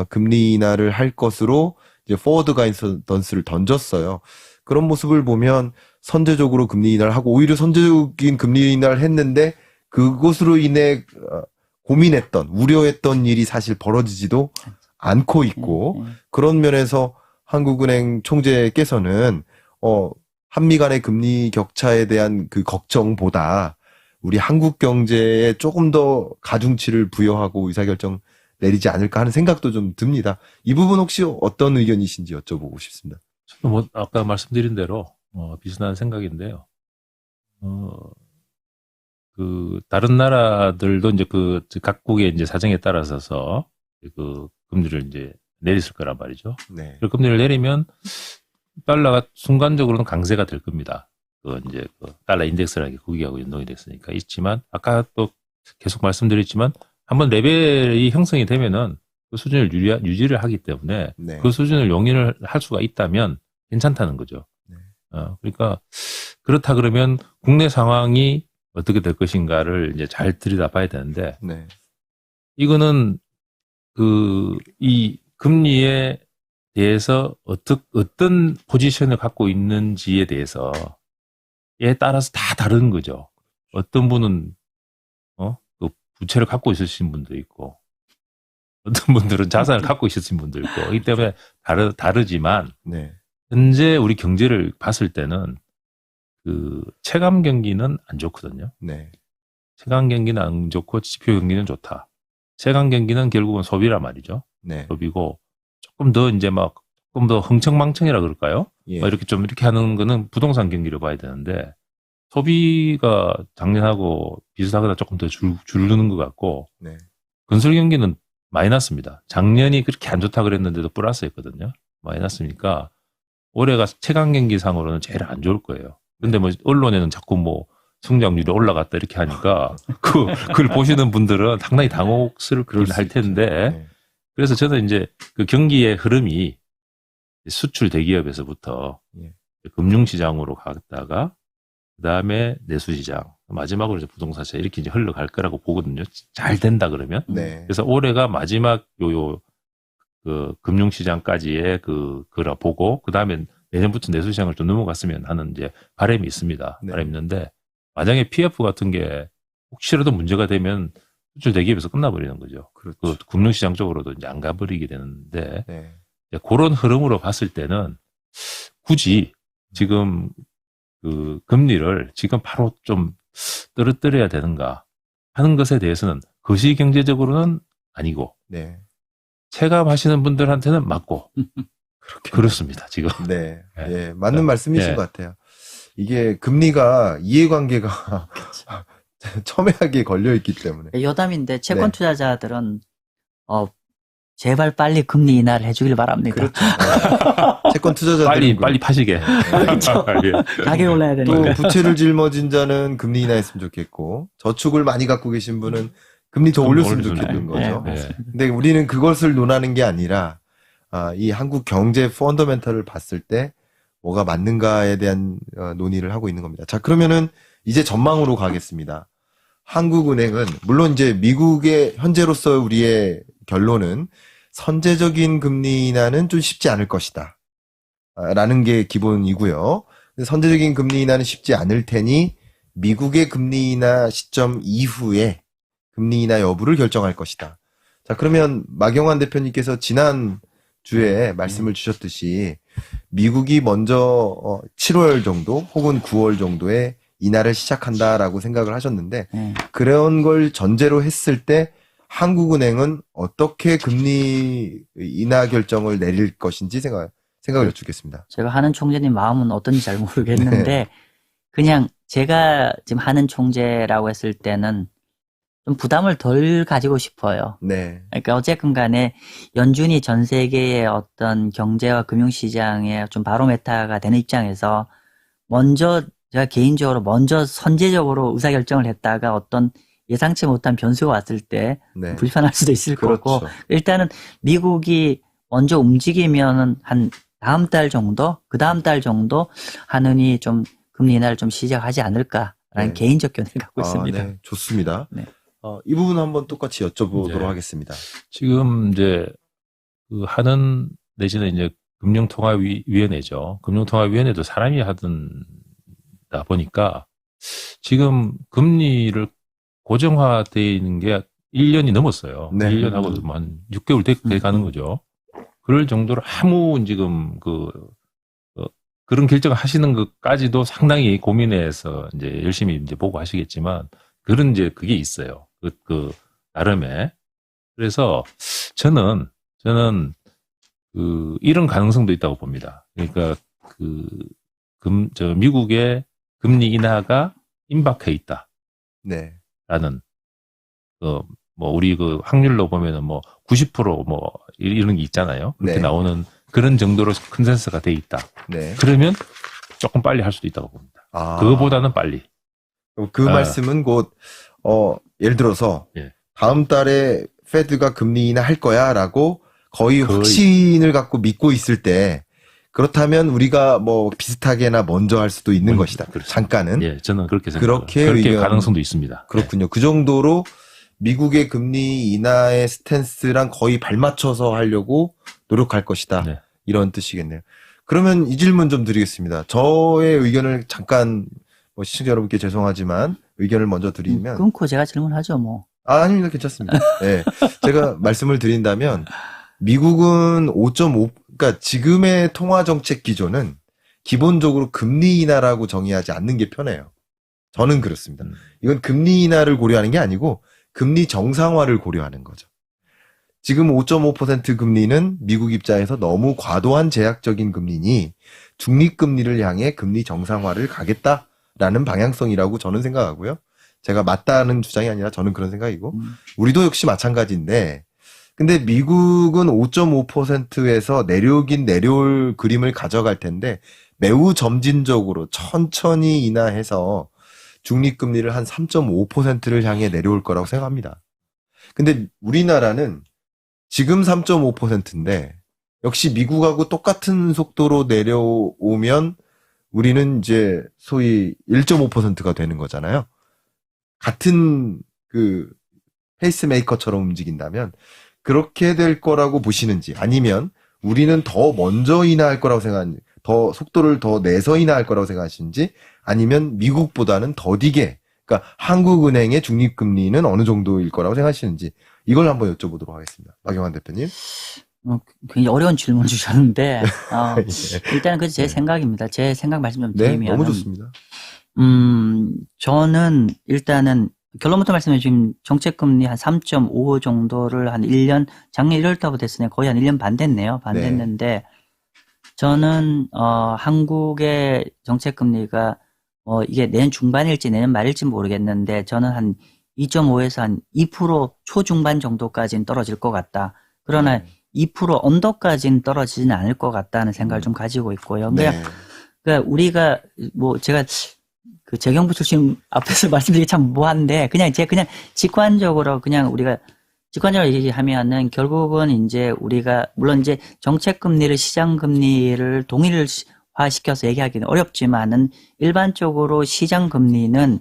금리 인하를 할 것으로 이제 포워드 가이던스를 던졌어요. 그런 모습을 보면 선제적으로 금리 인하를 하고 오히려 선제적인 금리 인하를 했는데 그것으로 인해 고민했던 우려했던 일이 사실 벌어지지도 않고 있고 그런 면에서 한국은행 총재께서는 한미 간의 금리 격차에 대한 그 걱정보다 우리 한국 경제에 조금 더 가중치를 부여하고 의사결정 내리지 않을까 하는 생각도 좀 듭니다. 이 부분 혹시 어떤 의견이신지 여쭤보고 싶습니다. 저도 아까 말씀드린 대로 비슷한 생각인데요. 다른 나라들도 이제 각국의 이제 사정에 따라서 그 금리를 이제 내렸을 거란 말이죠. 네. 그 금리를 내리면 달러가 순간적으로는 강세가 될 겁니다. 이제 달러 인덱스라는 게 거기하고 연동이 됐으니까 있지만 아까 또 계속 말씀드렸지만 한번 레벨이 형성이 되면은 그 수준을 유지를 하기 때문에 네. 그 수준을 용인을 할 수가 있다면 괜찮다는 거죠. 네. 그러니까 그렇다 그러면 국내 상황이 어떻게 될 것인가를 이제 잘 들여다봐야 되는데 네. 이거는 이 금리에 대해서 어떤 포지션을 갖고 있는지에 대해서에 따라서 다 다른 거죠. 어떤 분은 그 부채를 갖고 있으신 분도 있고 어떤 분들은 자산을 갖고 있으신 분도 있고 이 때문에 다르지만 네. 현재 우리 경제를 봤을 때는 그 체감 경기는 안 좋거든요. 네. 체감 경기는 안 좋고 지표 경기는 좋다. 체감 경기는 결국은 소비란 말이죠. 네. 소비고 조금 더 이제 조금 더 흥청망청이라 그럴까요? 예. 이렇게 하는 거는 부동산 경기를 봐야 되는데 소비가 작년하고 비슷하거나 조금 더 줄는 것 같고 네. 건설 경기는 마이너스입니다. 작년이 그렇게 안 좋다 그랬는데도 플러스였거든요. 마이너스니까 올해가 체감 경기상으로는 제일 안 좋을 거예요. 근데 언론에는 자꾸 성장률이 올라갔다 이렇게 하니까 그걸 보시는 분들은 상당히 당혹스럽긴 할 텐데 네. 그래서 저는 이제 그 경기의 흐름이 수출 대기업에서부터 예. 금융시장으로 갔다가 그다음에 내수시장 마지막으로 이제 부동산시장 이렇게 이제 흘러갈 거라고 보거든요. 잘 된다 그러면. 네. 그래서 올해가 마지막 그 금융시장까지의 그거라 보고 그다음에 내년부터 내수시장을 좀 넘어갔으면 하는 이제 바람이 있습니다. 네. 바람이 있는데 만약에 PF 같은 게 혹시라도 문제가 되면 수출 대기업에서 끝나버리는 거죠. 그렇죠. 그 금융시장 쪽으로도 이제 안 가버리게 되는데 네. 이제 그런 흐름으로 봤을 때는 굳이 지금 그 금리를 지금 바로 좀 떨어뜨려야 되는가 하는 것에 대해서는 거시경제적으로는 아니고 네. 체감하시는 분들한테는 맞고 그렇게. 그렇습니다. 지금. 네. 네. 예. 맞는 말씀이신 네. 것 같아요. 이게 금리가 이해관계가 첨예하게 걸려있기 때문에. 여담인데 채권 네. 투자자들은 제발 빨리 금리 인하를 해주길 바랍니다. 그렇죠. 네. 채권 투자자들은 빨리 파시게. 그렇죠. 예. 가격이 올라야 또 되니까. 부채를 짊어진 자는 금리 인하했으면 좋겠고 저축을 많이 갖고 계신 분은 금리 더 올렸으면 좋겠는 거죠. 네. 네. 근데 우리는 그것을 논하는 게 아니라 이 한국 경제 펀더멘털을 봤을 때 뭐가 맞는가에 대한 논의를 하고 있는 겁니다. 자, 그러면은 이제 전망으로 가겠습니다. 한국은행은 물론 이제 미국의 현재로서 우리의 결론은 선제적인 금리 인하는 좀 쉽지 않을 것이다. 라는 게 기본이고요. 선제적인 금리 인하는 쉽지 않을 테니 미국의 금리 인하 시점 이후에 금리 인하 여부를 결정할 것이다. 자, 그러면 마경환 대표님께서 지난 주에 말씀을 주셨듯이 미국이 먼저 7월 정도 혹은 9월 정도에 인하를 시작한다라고 생각을 하셨는데 그런 걸 전제로 했을 때 한국은행은 어떻게 금리 인하 결정을 내릴 것인지 생각을 여쭙겠습니다. 제가 하는 총재님 마음은 어떤지 잘 모르겠는데 네. 그냥 제가 지금 하는 총재라고 했을 때는 좀 부담을 덜 가지고 싶어요. 네. 그러니까 어쨌든 간에 연준이 전 세계의 어떤 경제와 금융시장의 좀 바로메타가 되는 입장에서 먼저 제가 개인적으로 먼저 선제적으로 의사결정을 했다가 어떤 예상치 못한 변수가 왔을 때 네. 불편할 수도 있을 거고 그렇죠. 일단은 미국이 먼저 움직이면은 한 다음 달 정도, 그 다음 달 정도 하느니 좀 금리 인하를 좀 시작하지 않을까라는 네. 개인적 견해를 갖고 있습니다. 네. 좋습니다. 네. 이 부분 한번 똑같이 여쭤보도록 네. 하겠습니다. 지금 이제 그 하는 내지는 이제 금융통화위원회죠. 금융통화위원회도 사람이 하다 보니까 지금 금리를 고정화되어 있는 게 1년이 넘었어요. 네. 1년하고 한 6개월 돼 가는 거죠. 그럴 정도로 아무 지금 그런 결정을 하시는 것까지도 상당히 고민해서 이제 열심히 이제 보고 하시겠지만 그런 이제 그게 있어요. 나름의. 그래서 저는 이런 가능성도 있다고 봅니다. 그러니까 미국의 금리 인하가 임박해 있다. 네. 라는, 우리 확률로 보면은 90% 이런 게 있잖아요. 그렇게 네. 나오는 그런 정도로 컨센서스가 돼 있다. 네. 그러면 조금 빨리 할 수도 있다고 봅니다. 그거보다는 빨리. 그 말씀은 곧, 예를 들어서, 예. 다음 달에 페드가 금리 인하할 거야라고 거의 확신을 갖고 믿고 있을 때 그렇다면 우리가 뭐 비슷하게나 먼저 할 수도 있는 것이다. 그렇죠. 잠깐은. 예, 저는 그렇게 생각합니다. 그렇게 그렇게 가능성도 있습니다. 그렇군요. 그 정도로 미국의 금리 인하의 스탠스랑 거의 발맞춰서 하려고 노력할 것이다. 네. 이런 뜻이겠네요. 그러면 이 질문 좀 드리겠습니다. 저의 의견을 잠깐 뭐 시청자 여러분께 죄송하지만 의견을 먼저 드리면 끊고 제가 질문하죠, 뭐. 아닙니다. 괜찮습니다. 네. 제가 말씀을 드린다면 미국은 5.5 그러니까 지금의 통화 정책 기조는 기본적으로 금리 인하라고 정의하지 않는 게 편해요. 저는 그렇습니다. 이건 금리 인하를 고려하는 게 아니고 금리 정상화를 고려하는 거죠. 지금 5.5% 금리는 미국 입장에서 너무 과도한 제약적인 금리니 중립금리를 향해 금리 정상화를 가겠다라는 방향성이라고 저는 생각하고요. 제가 맞다는 주장이 아니라 저는 그런 생각이고 우리도 역시 마찬가지인데 근데 미국은 5.5%에서 내려오긴 내려올 그림을 가져갈 텐데 매우 점진적으로 천천히 인하해서 중립금리를 한 3.5%를 향해 내려올 거라고 생각합니다. 근데 우리나라는 지금 3.5%인데 역시 미국하고 똑같은 속도로 내려오면 우리는 이제 소위 1.5%가 되는 거잖아요. 같은 그 페이스메이커처럼 움직인다면 그렇게 될 거라고 보시는지 아니면 우리는 더 먼저 인하할 거라고 생각하는지 더 속도를 더 내서 인하할 거라고 생각하시는지 아니면 미국보다는 더디게 그러니까 한국은행의 중립금리는 어느 정도일 거라고 생각하시는지 이걸 한번 여쭤보도록 하겠습니다. 박영환 대표님. 굉장히 어려운 질문 주셨는데 예. 일단은 그 제 생각입니다. 제 생각 말씀 좀 네, 드리면 너무 좋습니다. 저는 일단은 결론부터 말씀해 주신 정책금리 한 3.5 정도를 한 1년, 작년 1월 달부터 됐으니 거의 한 1년 반 됐네요. 반 네. 됐는데, 저는, 한국의 정책금리가, 이게 내년 중반일지 내년 말일지 모르겠는데, 저는 한 2.5에서 한 2% 초중반 정도까지는 떨어질 것 같다. 그러나 2% 언더까지는 떨어지지는 않을 것 같다는 생각을 좀 가지고 있고요. 네. 그러니까 우리가, 제가 그 재경부 출신 앞에서 말씀드리기 참 뭐한데 그냥 직관적으로 우리가 직관적으로 얘기하면은 결국은 이제 우리가 물론 이제 정책 금리를 시장 금리를 동일화시켜서 얘기하기는 어렵지만은 일반적으로 시장 금리는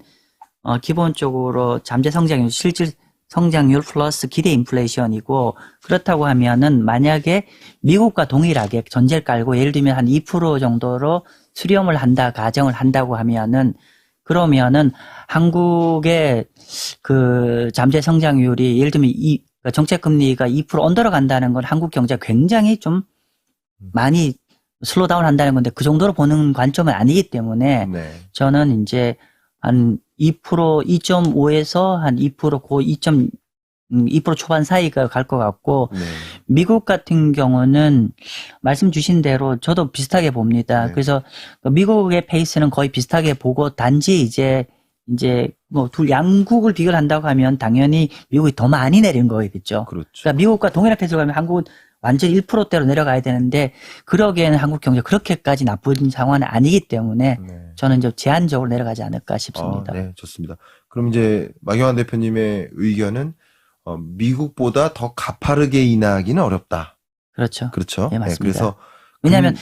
기본적으로 잠재 성장률 실질 성장률 플러스 기대 인플레이션이고 그렇다고 하면은 만약에 미국과 동일하게 전제를 깔고 예를 들면 한 2% 정도로 수렴을 한다 가정을 한다고 하면은 그러면은 한국의 그 잠재 성장률이 예를 들면 정책 금리가 2% 언더로 간다는 건 한국 경제가 굉장히 좀 많이 슬로다운 한다는 건데 그 정도로 보는 관점은 아니기 때문에 네. 저는 이제 한 2%, 2.5에서 한 2%, 고 2% 초반 사이가 갈 것 같고, 네. 미국 같은 경우는 말씀 주신 대로 저도 비슷하게 봅니다. 네. 그래서 미국의 페이스는 거의 비슷하게 보고, 단지 이제 뭐 양국을 비교를 한다고 하면 당연히 미국이 더 많이 내린 거겠죠. 그렇죠. 그러니까 미국과 동일한 페이스로 가면 한국은 완전 1%대로 내려가야 되는데, 그러기에는 한국 경제 그렇게까지 나쁜 상황은 아니기 때문에, 네. 저는 이제 제한적으로 내려가지 않을까 싶습니다. 네, 좋습니다. 그럼 이제 막영환 대표님의 의견은 미국보다 더 가파르게 인하하기는 어렵다. 그렇죠. 그렇죠. 네, 맞습니다. 그래서 왜냐하면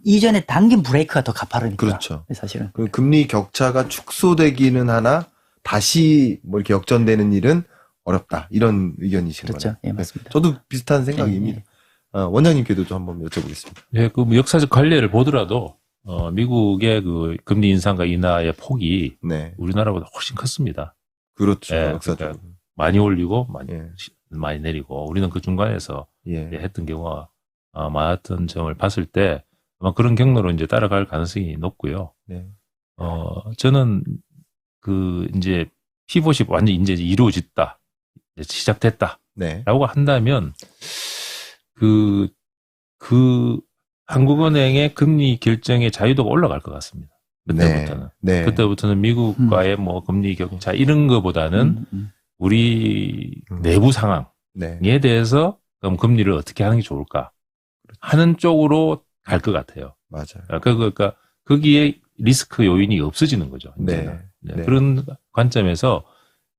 이전에 당긴 브레이크가 더 가파르니까. 그렇죠. 사실은. 그 금리 격차가 축소되기는 하나 다시 뭐 이렇게 역전되는 일은 어렵다. 이런 의견이신 그렇죠. 거네요. 예, 맞습니다. 저도 비슷한 생각입니다. 원장님께도 좀 한번 여쭤보겠습니다. 예, 그 역사적 관례를 보더라도 미국의 그 금리 인상과 인하의 폭이 네, 우리나라보다 훨씬 컸습니다. 그렇죠. 예, 역사적으로. 많이 올리고 예, 많이 내리고 우리는 그 중간에서 예, 했던 경우가 많았던 점을 봤을 때 아마 그런 경로로 이제 따라갈 가능성이 높고요. 네, 저는 그 이제 피봇이 완전 이제 이루어졌다, 이제 시작됐다라고 네, 한다면 그 한국은행의 금리 결정의 자유도가 올라갈 것 같습니다. 그때부터는. 네, 네. 그때부터는 미국과의 뭐 금리 격차 이런 거보다는 우리 내부 상황에 네, 대해서 그럼 금리를 어떻게 하는 게 좋을까 하는 쪽으로 갈 것 같아요. 맞아요. 그러니까 거기에 리스크 요인이 없어지는 거죠. 네, 이제는. 네. 그런 관점에서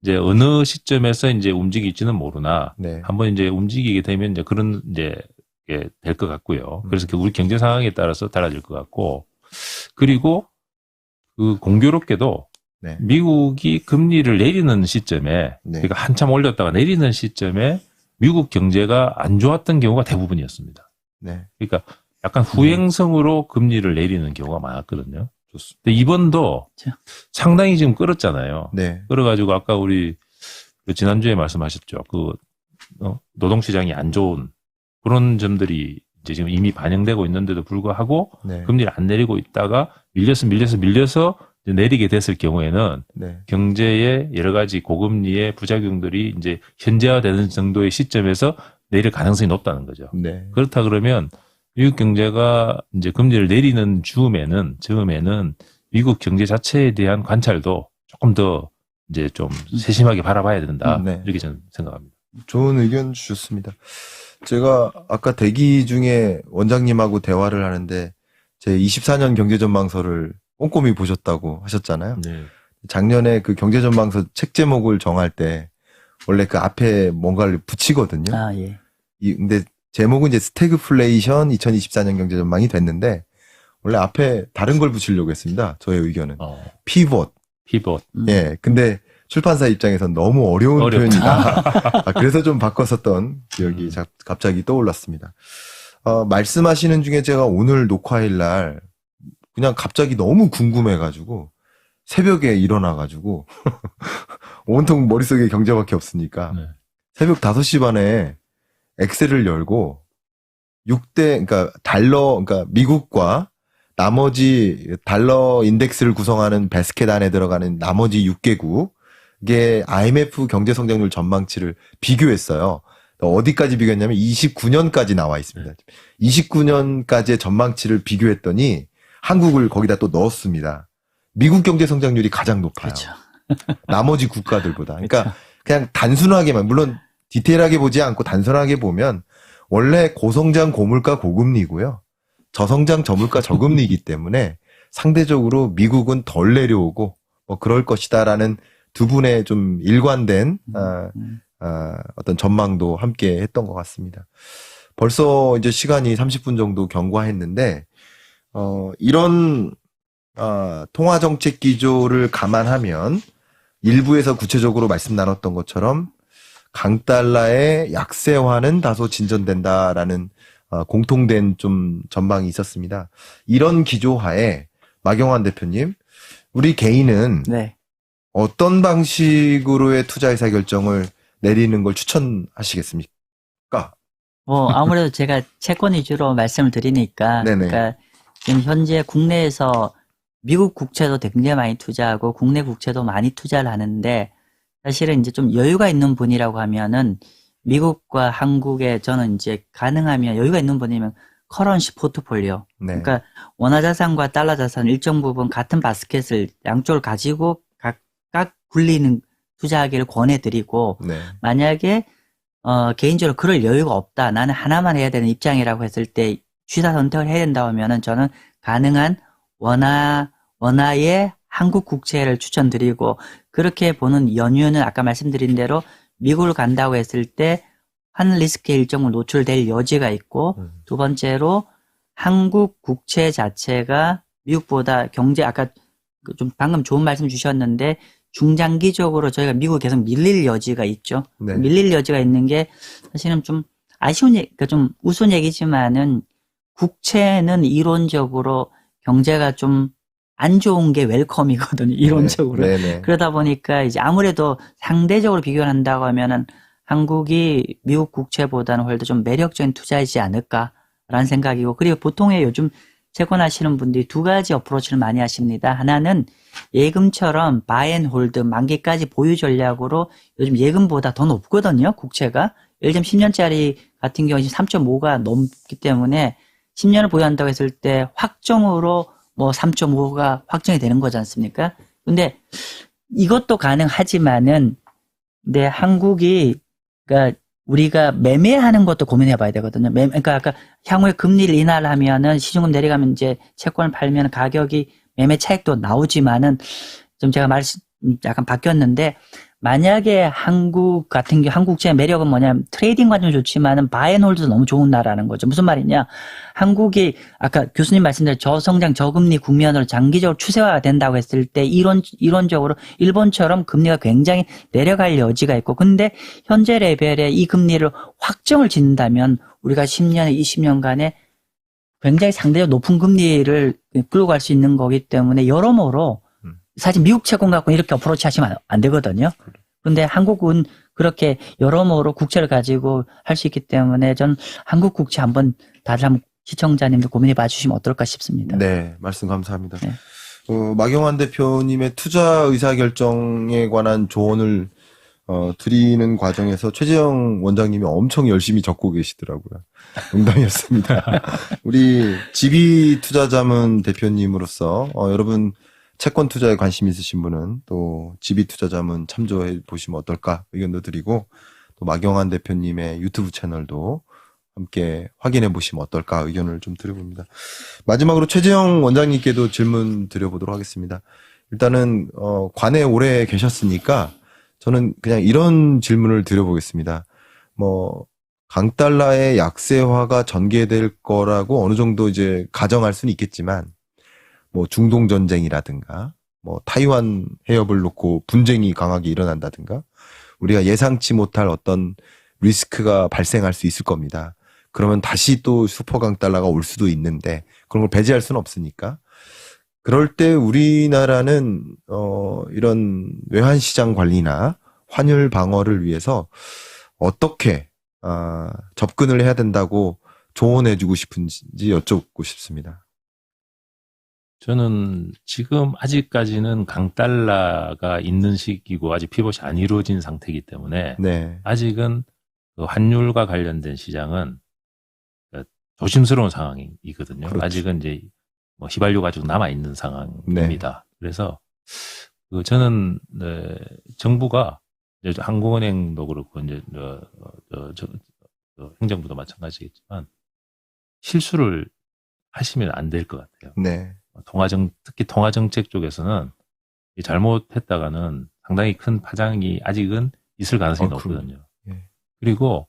이제 어느 시점에서 이제 움직일지는 모르나 네. 한번 이제 움직이게 되면 이제 그런 이제 될 것 같고요. 그래서 우리 경제 상황에 따라서 달라질 것 같고, 그리고 그 공교롭게도 네. 미국이 금리를 내리는 시점에, 네. 그러니까 한참 올렸다가 내리는 시점에 미국 경제가 안 좋았던 경우가 대부분이었습니다. 네. 그러니까 약간 후행성으로 금리를 내리는 경우가 많았거든요. 좋습니다. 근데 이번도 그렇죠. 상당히 지금 끌었잖아요. 네. 끌어가지고 아까 우리 그 지난주에 말씀하셨죠. 그 노동시장이 안 좋은 그런 점들이 이제 지금 이미 반영되고 있는데도 불구하고 네. 금리를 안 내리고 있다가 밀려서 이제 내리게 됐을 경우에는 네. 경제의 여러 가지 고금리의 부작용들이 이제 현재화되는 정도의 시점에서 내릴 가능성이 높다는 거죠. 네. 그렇다 그러면 미국 경제가 이제 금리를 내리는 즈음에는 미국 경제 자체에 대한 관찰도 조금 더 이제 좀 세심하게 바라봐야 된다. 네. 이렇게 저는 생각합니다. 좋은 의견 주셨습니다. 제가 아까 대기 중에 원장님하고 대화를 하는데 제 24년 경제전망서를 꼼꼼히 보셨다고 하셨잖아요. 네. 작년에 그 경제전망서 책 제목을 정할 때 원래 그 앞에 뭔가를 붙이거든요. 아, 예. 근데 제목은 이제 스태그플레이션 2024년 경제전망이 됐는데 원래 앞에 다른 걸 붙이려고 했습니다. 저의 의견은. 피벗. 예. 근데 출판사 입장에선 너무 어려운 어렵다. 표현이다. 그래서 좀 바꿨었던 기억이 갑자기 떠올랐습니다. 말씀하시는 중에 제가 오늘 녹화일 날 그냥 갑자기 너무 궁금해가지고 새벽에 일어나가지고 온통 머릿속에 경제밖에 없으니까 네. 새벽 5시 반에 엑셀을 열고 6대, 그러니까 그러니까 미국과 나머지 달러 인덱스를 구성하는 바스켓 안에 들어가는 나머지 6개국의 IMF 경제성장률 전망치를 비교했어요. 어디까지 비교했냐면 29년까지 나와 있습니다. 29년까지의 전망치를 비교했더니 한국을 거기다 또 넣었습니다. 미국 경제성장률이 가장 높아요. 그렇죠. 나머지 국가들보다. 그러니까 그냥 단순하게만, 물론 디테일하게 보지 않고 단순하게 보면 원래 고성장 고물가 고금리고요. 저성장 저물가 저금리이기 때문에 상대적으로 미국은 덜 내려오고 뭐 그럴 것이다라는 두 분의 좀 일관된 어떤 전망도 함께 했던 것 같습니다. 벌써 이제 시간이 30분 정도 경과했는데 이런 통화정책 기조를 감안하면 일부에서 구체적으로 말씀 나눴던 것처럼 강달러의 약세화는 다소 진전된다라는 공통된 좀 전망이 있었습니다. 이런 기조하에 마경환 대표님, 우리 개인은 네. 어떤 방식으로의 투자 의사 결정을 내리는 걸 추천하시겠습니까? 아무래도 제가 채권 위주로 말씀을 드리니까, 네네. 그러니까 지금 현재 국내에서 미국 국채도 굉장히 많이 투자하고 국내 국채도 많이 투자를 하는데 사실은 이제 좀 여유가 있는 분이라고 하면은 미국과 한국에 저는 이제 가능하면 여유가 있는 분이면 커런시 포트폴리오. 네. 그러니까 원화 자산과 달러 자산 일정 부분 같은 바스켓을 양쪽을 가지고 각각 굴리는 투자하기를 권해드리고 네. 만약에 개인적으로 그럴 여유가 없다. 나는 하나만 해야 되는 입장이라고 했을 때 취사 선택을 해야 된다고 하면은 저는 가능한 원화의 한국 국채를 추천드리고 그렇게 보는 연유는 아까 말씀드린 대로 미국을 간다고 했을 때 한 리스크에 일정을 노출될 여지가 있고 두 번째로 한국 국채 자체가 미국보다 경제 아까 좀 방금 좋은 말씀 주셨는데 중장기적으로 저희가 미국 계속 밀릴 여지가 있죠. 네. 밀릴 여지가 있는 게 사실은 좀 아쉬운 그러니까 좀 우스운 얘기지만은 국채는 이론적으로 경제가 좀 안 좋은 게 웰컴이거든요. 이론적으로. 네. 네. 그러다 보니까 이제 아무래도 상대적으로 비교를 한다고 하면은 한국이 미국 국채보다는 훨씬 좀 매력적인 투자이지 않을까라는 생각이고 그리고 보통의 요즘 채권하시는 분들이 두 가지 어프로치를 많이 하십니다. 하나는 예금처럼 바이앤홀드 만기까지 보유 전략으로 요즘 예금보다 더 높거든요. 국채가. 예를 들면 10년짜리 같은 경우 3.5가 넘기 때문에 10년을 보유한다고 했을 때 확정으로 뭐 3.5가 확정이 되는 거지 않습니까? 근데 이것도 가능하지만은 근데 한국이 그러니까 우리가 매매하는 것도 고민해 봐야 되거든요. 그러니까 아까 향후에 금리를 인하하면은 시중금 내려가면 이제 채권을 팔면 가격이 매매 차익도 나오지만은 좀 제가 약간 바뀌었는데 만약에 한국 같은 경우 한국의 매력은 뭐냐면 트레이딩 관점 좋지만은 바이앤홀드도 너무 좋은 나라라는 거죠. 무슨 말이냐? 한국이 아까 교수님 말씀대로 저성장 저금리 국면으로 장기적으로 추세화가 된다고 했을 때 이론적으로 일본처럼 금리가 굉장히 내려갈 여지가 있고, 근데 현재 레벨에 이 금리를 확정을 짓는다면 우리가 10년에 20년간에 굉장히 상대적으로 높은 금리를 끌고 갈 수 있는 거기 때문에 여러모로 사실 미국 채권 갖고 이렇게 어프로치 하시면 안 되거든요. 그런데 한국은 그렇게 여러모로 국채를 가지고 할 수 있기 때문에 전 한국 국채 한번 다들 한번 시청자님들 고민해 봐 주시면 어떨까 싶습니다. 네, 말씀 감사합니다. 네. 마경환 대표님의 투자 의사결정에 관한 조언을 드리는 과정에서 최재형 원장님이 엄청 열심히 적고 계시더라고요. 농담이었습니다. 우리 지비투자자문 대표님으로서 여러분 채권 투자에 관심 있으신 분은 또 지비투자자문 참조해 보시면 어떨까 의견도 드리고, 또 마경환 대표님의 유튜브 채널도 함께 확인해 보시면 어떨까 의견을 좀 드려봅니다. 마지막으로 최재형 원장님께도 질문 드려보도록 하겠습니다. 일단은 관에 오래 계셨으니까 저는 그냥 이런 질문을 드려보겠습니다. 강달러의 약세화가 전개될 거라고 어느 정도 이제 가정할 수는 있겠지만, 중동 전쟁이라든가, 타이완 해협을 놓고 분쟁이 강하게 일어난다든가, 우리가 예상치 못할 어떤 리스크가 발생할 수 있을 겁니다. 그러면 다시 또 슈퍼 강달러가 올 수도 있는데, 그런 걸 배제할 수는 없으니까. 그럴 때 우리나라는 이런 외환시장 관리나 환율 방어를 위해서 어떻게 접근을 해야 된다고 조언해주고 싶은지 여쭙고 싶습니다. 저는 지금 아직까지는 강달러가 있는 시기고 아직 피벗이 안 이루어진 상태이기 때문에 네, 아직은 그 환율과 관련된 시장은 조심스러운 상황이거든요. 그렇죠. 아직은 이제 휘발유가 아직 남아 있는 상황입니다. 그래서 저는 정부가 이제 한국은행도 그렇고 이제 행정부도 마찬가지겠지만 실수를 하시면 안 될 것 같아요. 네, 특히 통화정책 쪽에서는 잘못했다가는 상당히 큰 파장이 아직은 있을 가능성이 높거든요. 예. 그리고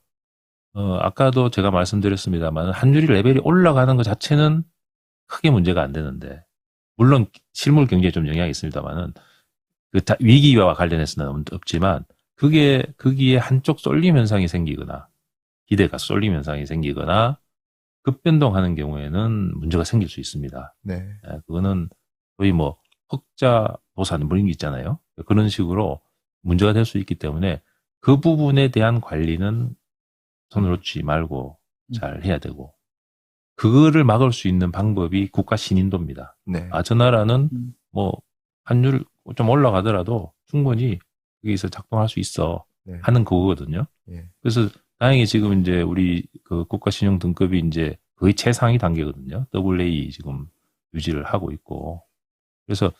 아까도 제가 말씀드렸습니다만 한율이 레벨이 올라가는 것 자체는 크게 문제가 안 되는데, 물론 실물 경제에 좀 영향이 있습니다만은 위기와 관련해서는 없지만 거기에 한쪽 쏠림 현상이 생기거나 기대가 쏠림 현상이 생기거나 급변동하는 경우에는 문제가 생길 수 있습니다. 네, 그거는 거의 흑자 도산 이런 게 있잖아요. 그런 식으로 문제가 될 수 있기 때문에 그 부분에 대한 관리는 손을 놓지 말고 잘 해야 되고, 그거를 막을 수 있는 방법이 국가 신인도입니다. 네, 저 나라는 환율 좀 올라가더라도 충분히 거기서 작동할 수 있어 네. 하는 그거거든요. 예. 그래서 다행히 지금 이제 우리 그 국가 신용 등급이 이제 거의 최상위 단계거든요. AA 지금 유지를 하고 있고, 그래서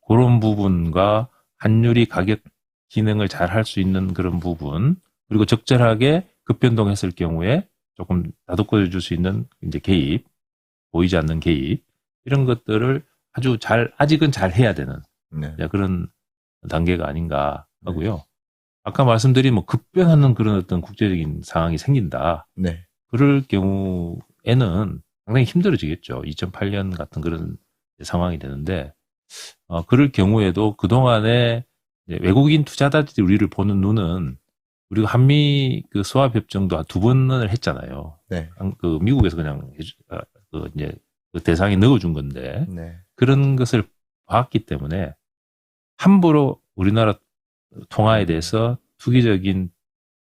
그런 부분과 환율이 가격 기능을 잘 할 수 있는 그런 부분, 그리고 적절하게 급변동했을 경우에 조금 다독거려 줄 수 있는 이제 개입, 보이지 않는 개입, 이런 것들을 아직은 잘 해야 되는 네. 그런 단계가 아닌가 하고요. 아까 말씀드린 급변하는 그런 어떤 국제적인 상황이 생긴다. 네. 그럴 경우에는 상당히 힘들어지겠죠. 2008년 같은 그런 상황이 되는데, 그럴 경우에도 그동안에 외국인 투자자들이 우리를 보는 눈은, 우리가 한미 그 수합 협정도 한 2번을 했잖아요. 네. 미국에서 그냥 이제 그 대상에 넣어준 건데, 네. 그런 것을 봤기 때문에 함부로 우리나라 통화에 대해서 투기적인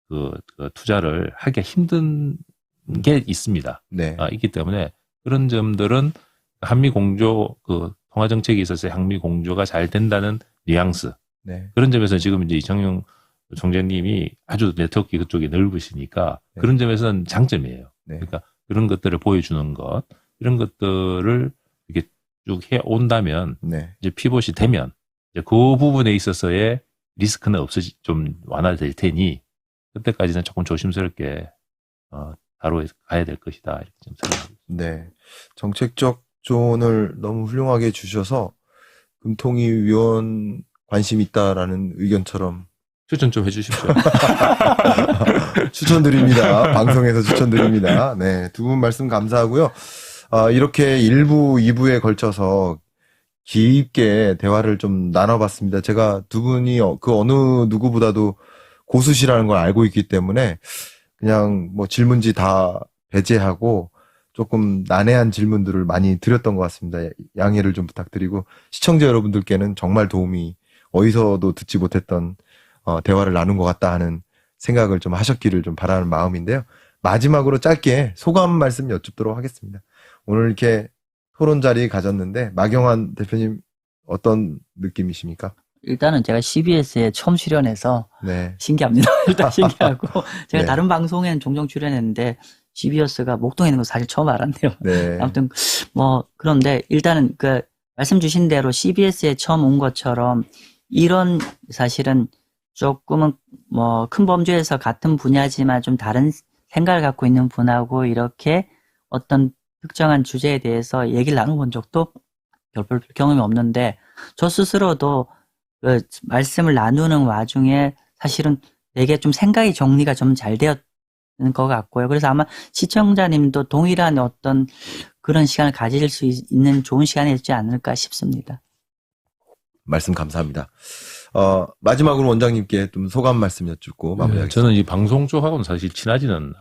그 투자를 하기가 힘든 게 있습니다. 네. 있기 때문에 그런 점들은 한미 공조 통화 정책에 있어서 한미 공조가 잘 된다는 뉘앙스. 네. 그런 점에서 지금 이제 이창용 총재님이 아주 네트워크 그쪽에 넓으시니까 네. 그런 점에서는 장점이에요. 네. 그러니까 그런 것들을 보여주는 것, 이런 것들을 이렇게 쭉 해 온다면 네. 이제 피봇이 되면 이제 그 부분에 있어서의 리스크는 좀 완화될 테니 그때까지는 조금 조심스럽게 다뤄 가야 될 것이다, 이렇게 좀 생각합니다. 네. 정책적 조언을 너무 훌륭하게 주셔서 금통위 위원 관심 있다라는 의견처럼 추천 좀 해주십시오. 추천드립니다. 방송에서 추천드립니다. 네, 두 분 말씀 감사하고요. 이렇게 1부, 2부에 걸쳐서 깊게 대화를 좀 나눠봤습니다. 제가 두 분이 그 어느 누구보다도 고수시라는 걸 알고 있기 때문에 그냥 뭐 질문지 다 배제하고 조금 난해한 질문들을 많이 드렸던 것 같습니다. 양해를 좀 부탁드리고 시청자 여러분들께는 정말 도움이 어디서도 듣지 못했던 대화를 나눈 것 같다 하는 생각을 좀 하셨기를 좀 바라는 마음인데요. 마지막으로 짧게 소감 말씀 여쭙도록 하겠습니다. 오늘 이렇게 토론 자리 가졌는데 마경환 대표님 어떤 느낌이십니까? 일단은 제가 CBS에 처음 출연해서 네. 신기합니다. 일단 신기하고 제가 네. 다른 방송에는 종종 출연했는데 CBS가 목동에 있는 거 사실 처음 알았네요. 네. 아무튼 뭐 그런데 일단은 그 말씀 주신 대로 CBS에 처음 온 것처럼 이런 사실은 조금은 뭐 큰 범주에서 같은 분야지만 좀 다른 생각을 갖고 있는 분하고 이렇게 어떤 특정한 주제에 대해서 얘기를 나눠본 적도 별 경험이 없는데 저 스스로도 그 말씀을 나누는 와중에 사실은 되게 좀 생각이 정리가 좀 잘 되었는 것 같고요. 그래서 아마 시청자님도 동일한 어떤 그런 시간을 가질 수 있는 좋은 시간이었지 않을까 싶습니다. 말씀 감사합니다. 마지막으로 원장님께 좀 소감 말씀 여쭙고 마무리하겠습니다. 저는 이 방송 쪽하고는 사실 친하지는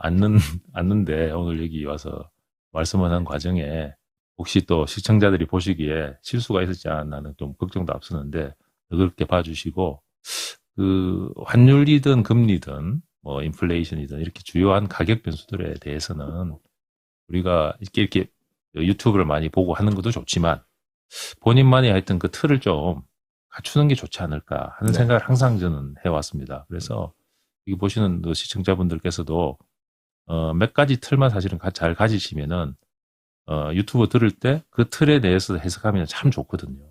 않는데 오늘 여기 와서 말씀을 한 과정에 혹시 또 시청자들이 보시기에 실수가 있었지 않나는 좀 걱정도 앞서는데 그렇게 봐주시고 그 환율이든 금리든 뭐 인플레이션이든 이렇게 주요한 가격 변수들에 대해서는 우리가 이렇게 유튜브를 많이 보고 하는 것도 좋지만 본인만이 하여튼 그 틀을 좀 갖추는 게 좋지 않을까 하는 네. 생각을 항상 저는 해왔습니다. 그래서 이거 보시는 그 시청자분들께서도 몇 가지 틀만 사실은 잘 가지시면은 유튜브 들을 때 그 틀에 대해서 해석하면 참 좋거든요.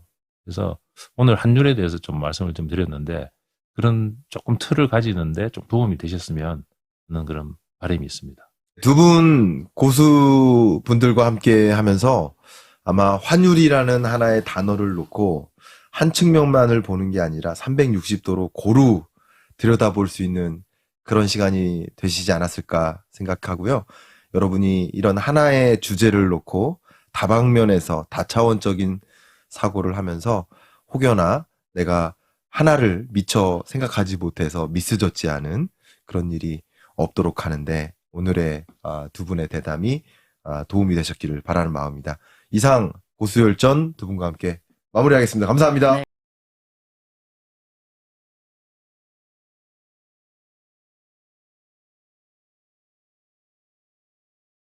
그래서 오늘 환율에 대해서 좀 말씀을 좀 드렸는데 그런 조금 틀을 가지는데 좀 도움이 되셨으면 하는 그런 바람이 있습니다. 두 분 고수분들과 함께 하면서 아마 환율이라는 하나의 단어를 놓고 한 측면만을 보는 게 아니라 360도로 고루 들여다볼 수 있는 그런 시간이 되시지 않았을까 생각하고요. 여러분이 이런 하나의 주제를 놓고 다방면에서 다차원적인 사고를 하면서 혹여나 내가 하나를 미처 생각하지 못해서 미스졌지 않은 그런 일이 없도록 하는데 오늘의 두 분의 대담이 도움이 되셨기를 바라는 마음입니다. 이상 고수열전 두 분과 함께 마무리하겠습니다. 감사합니다. 네.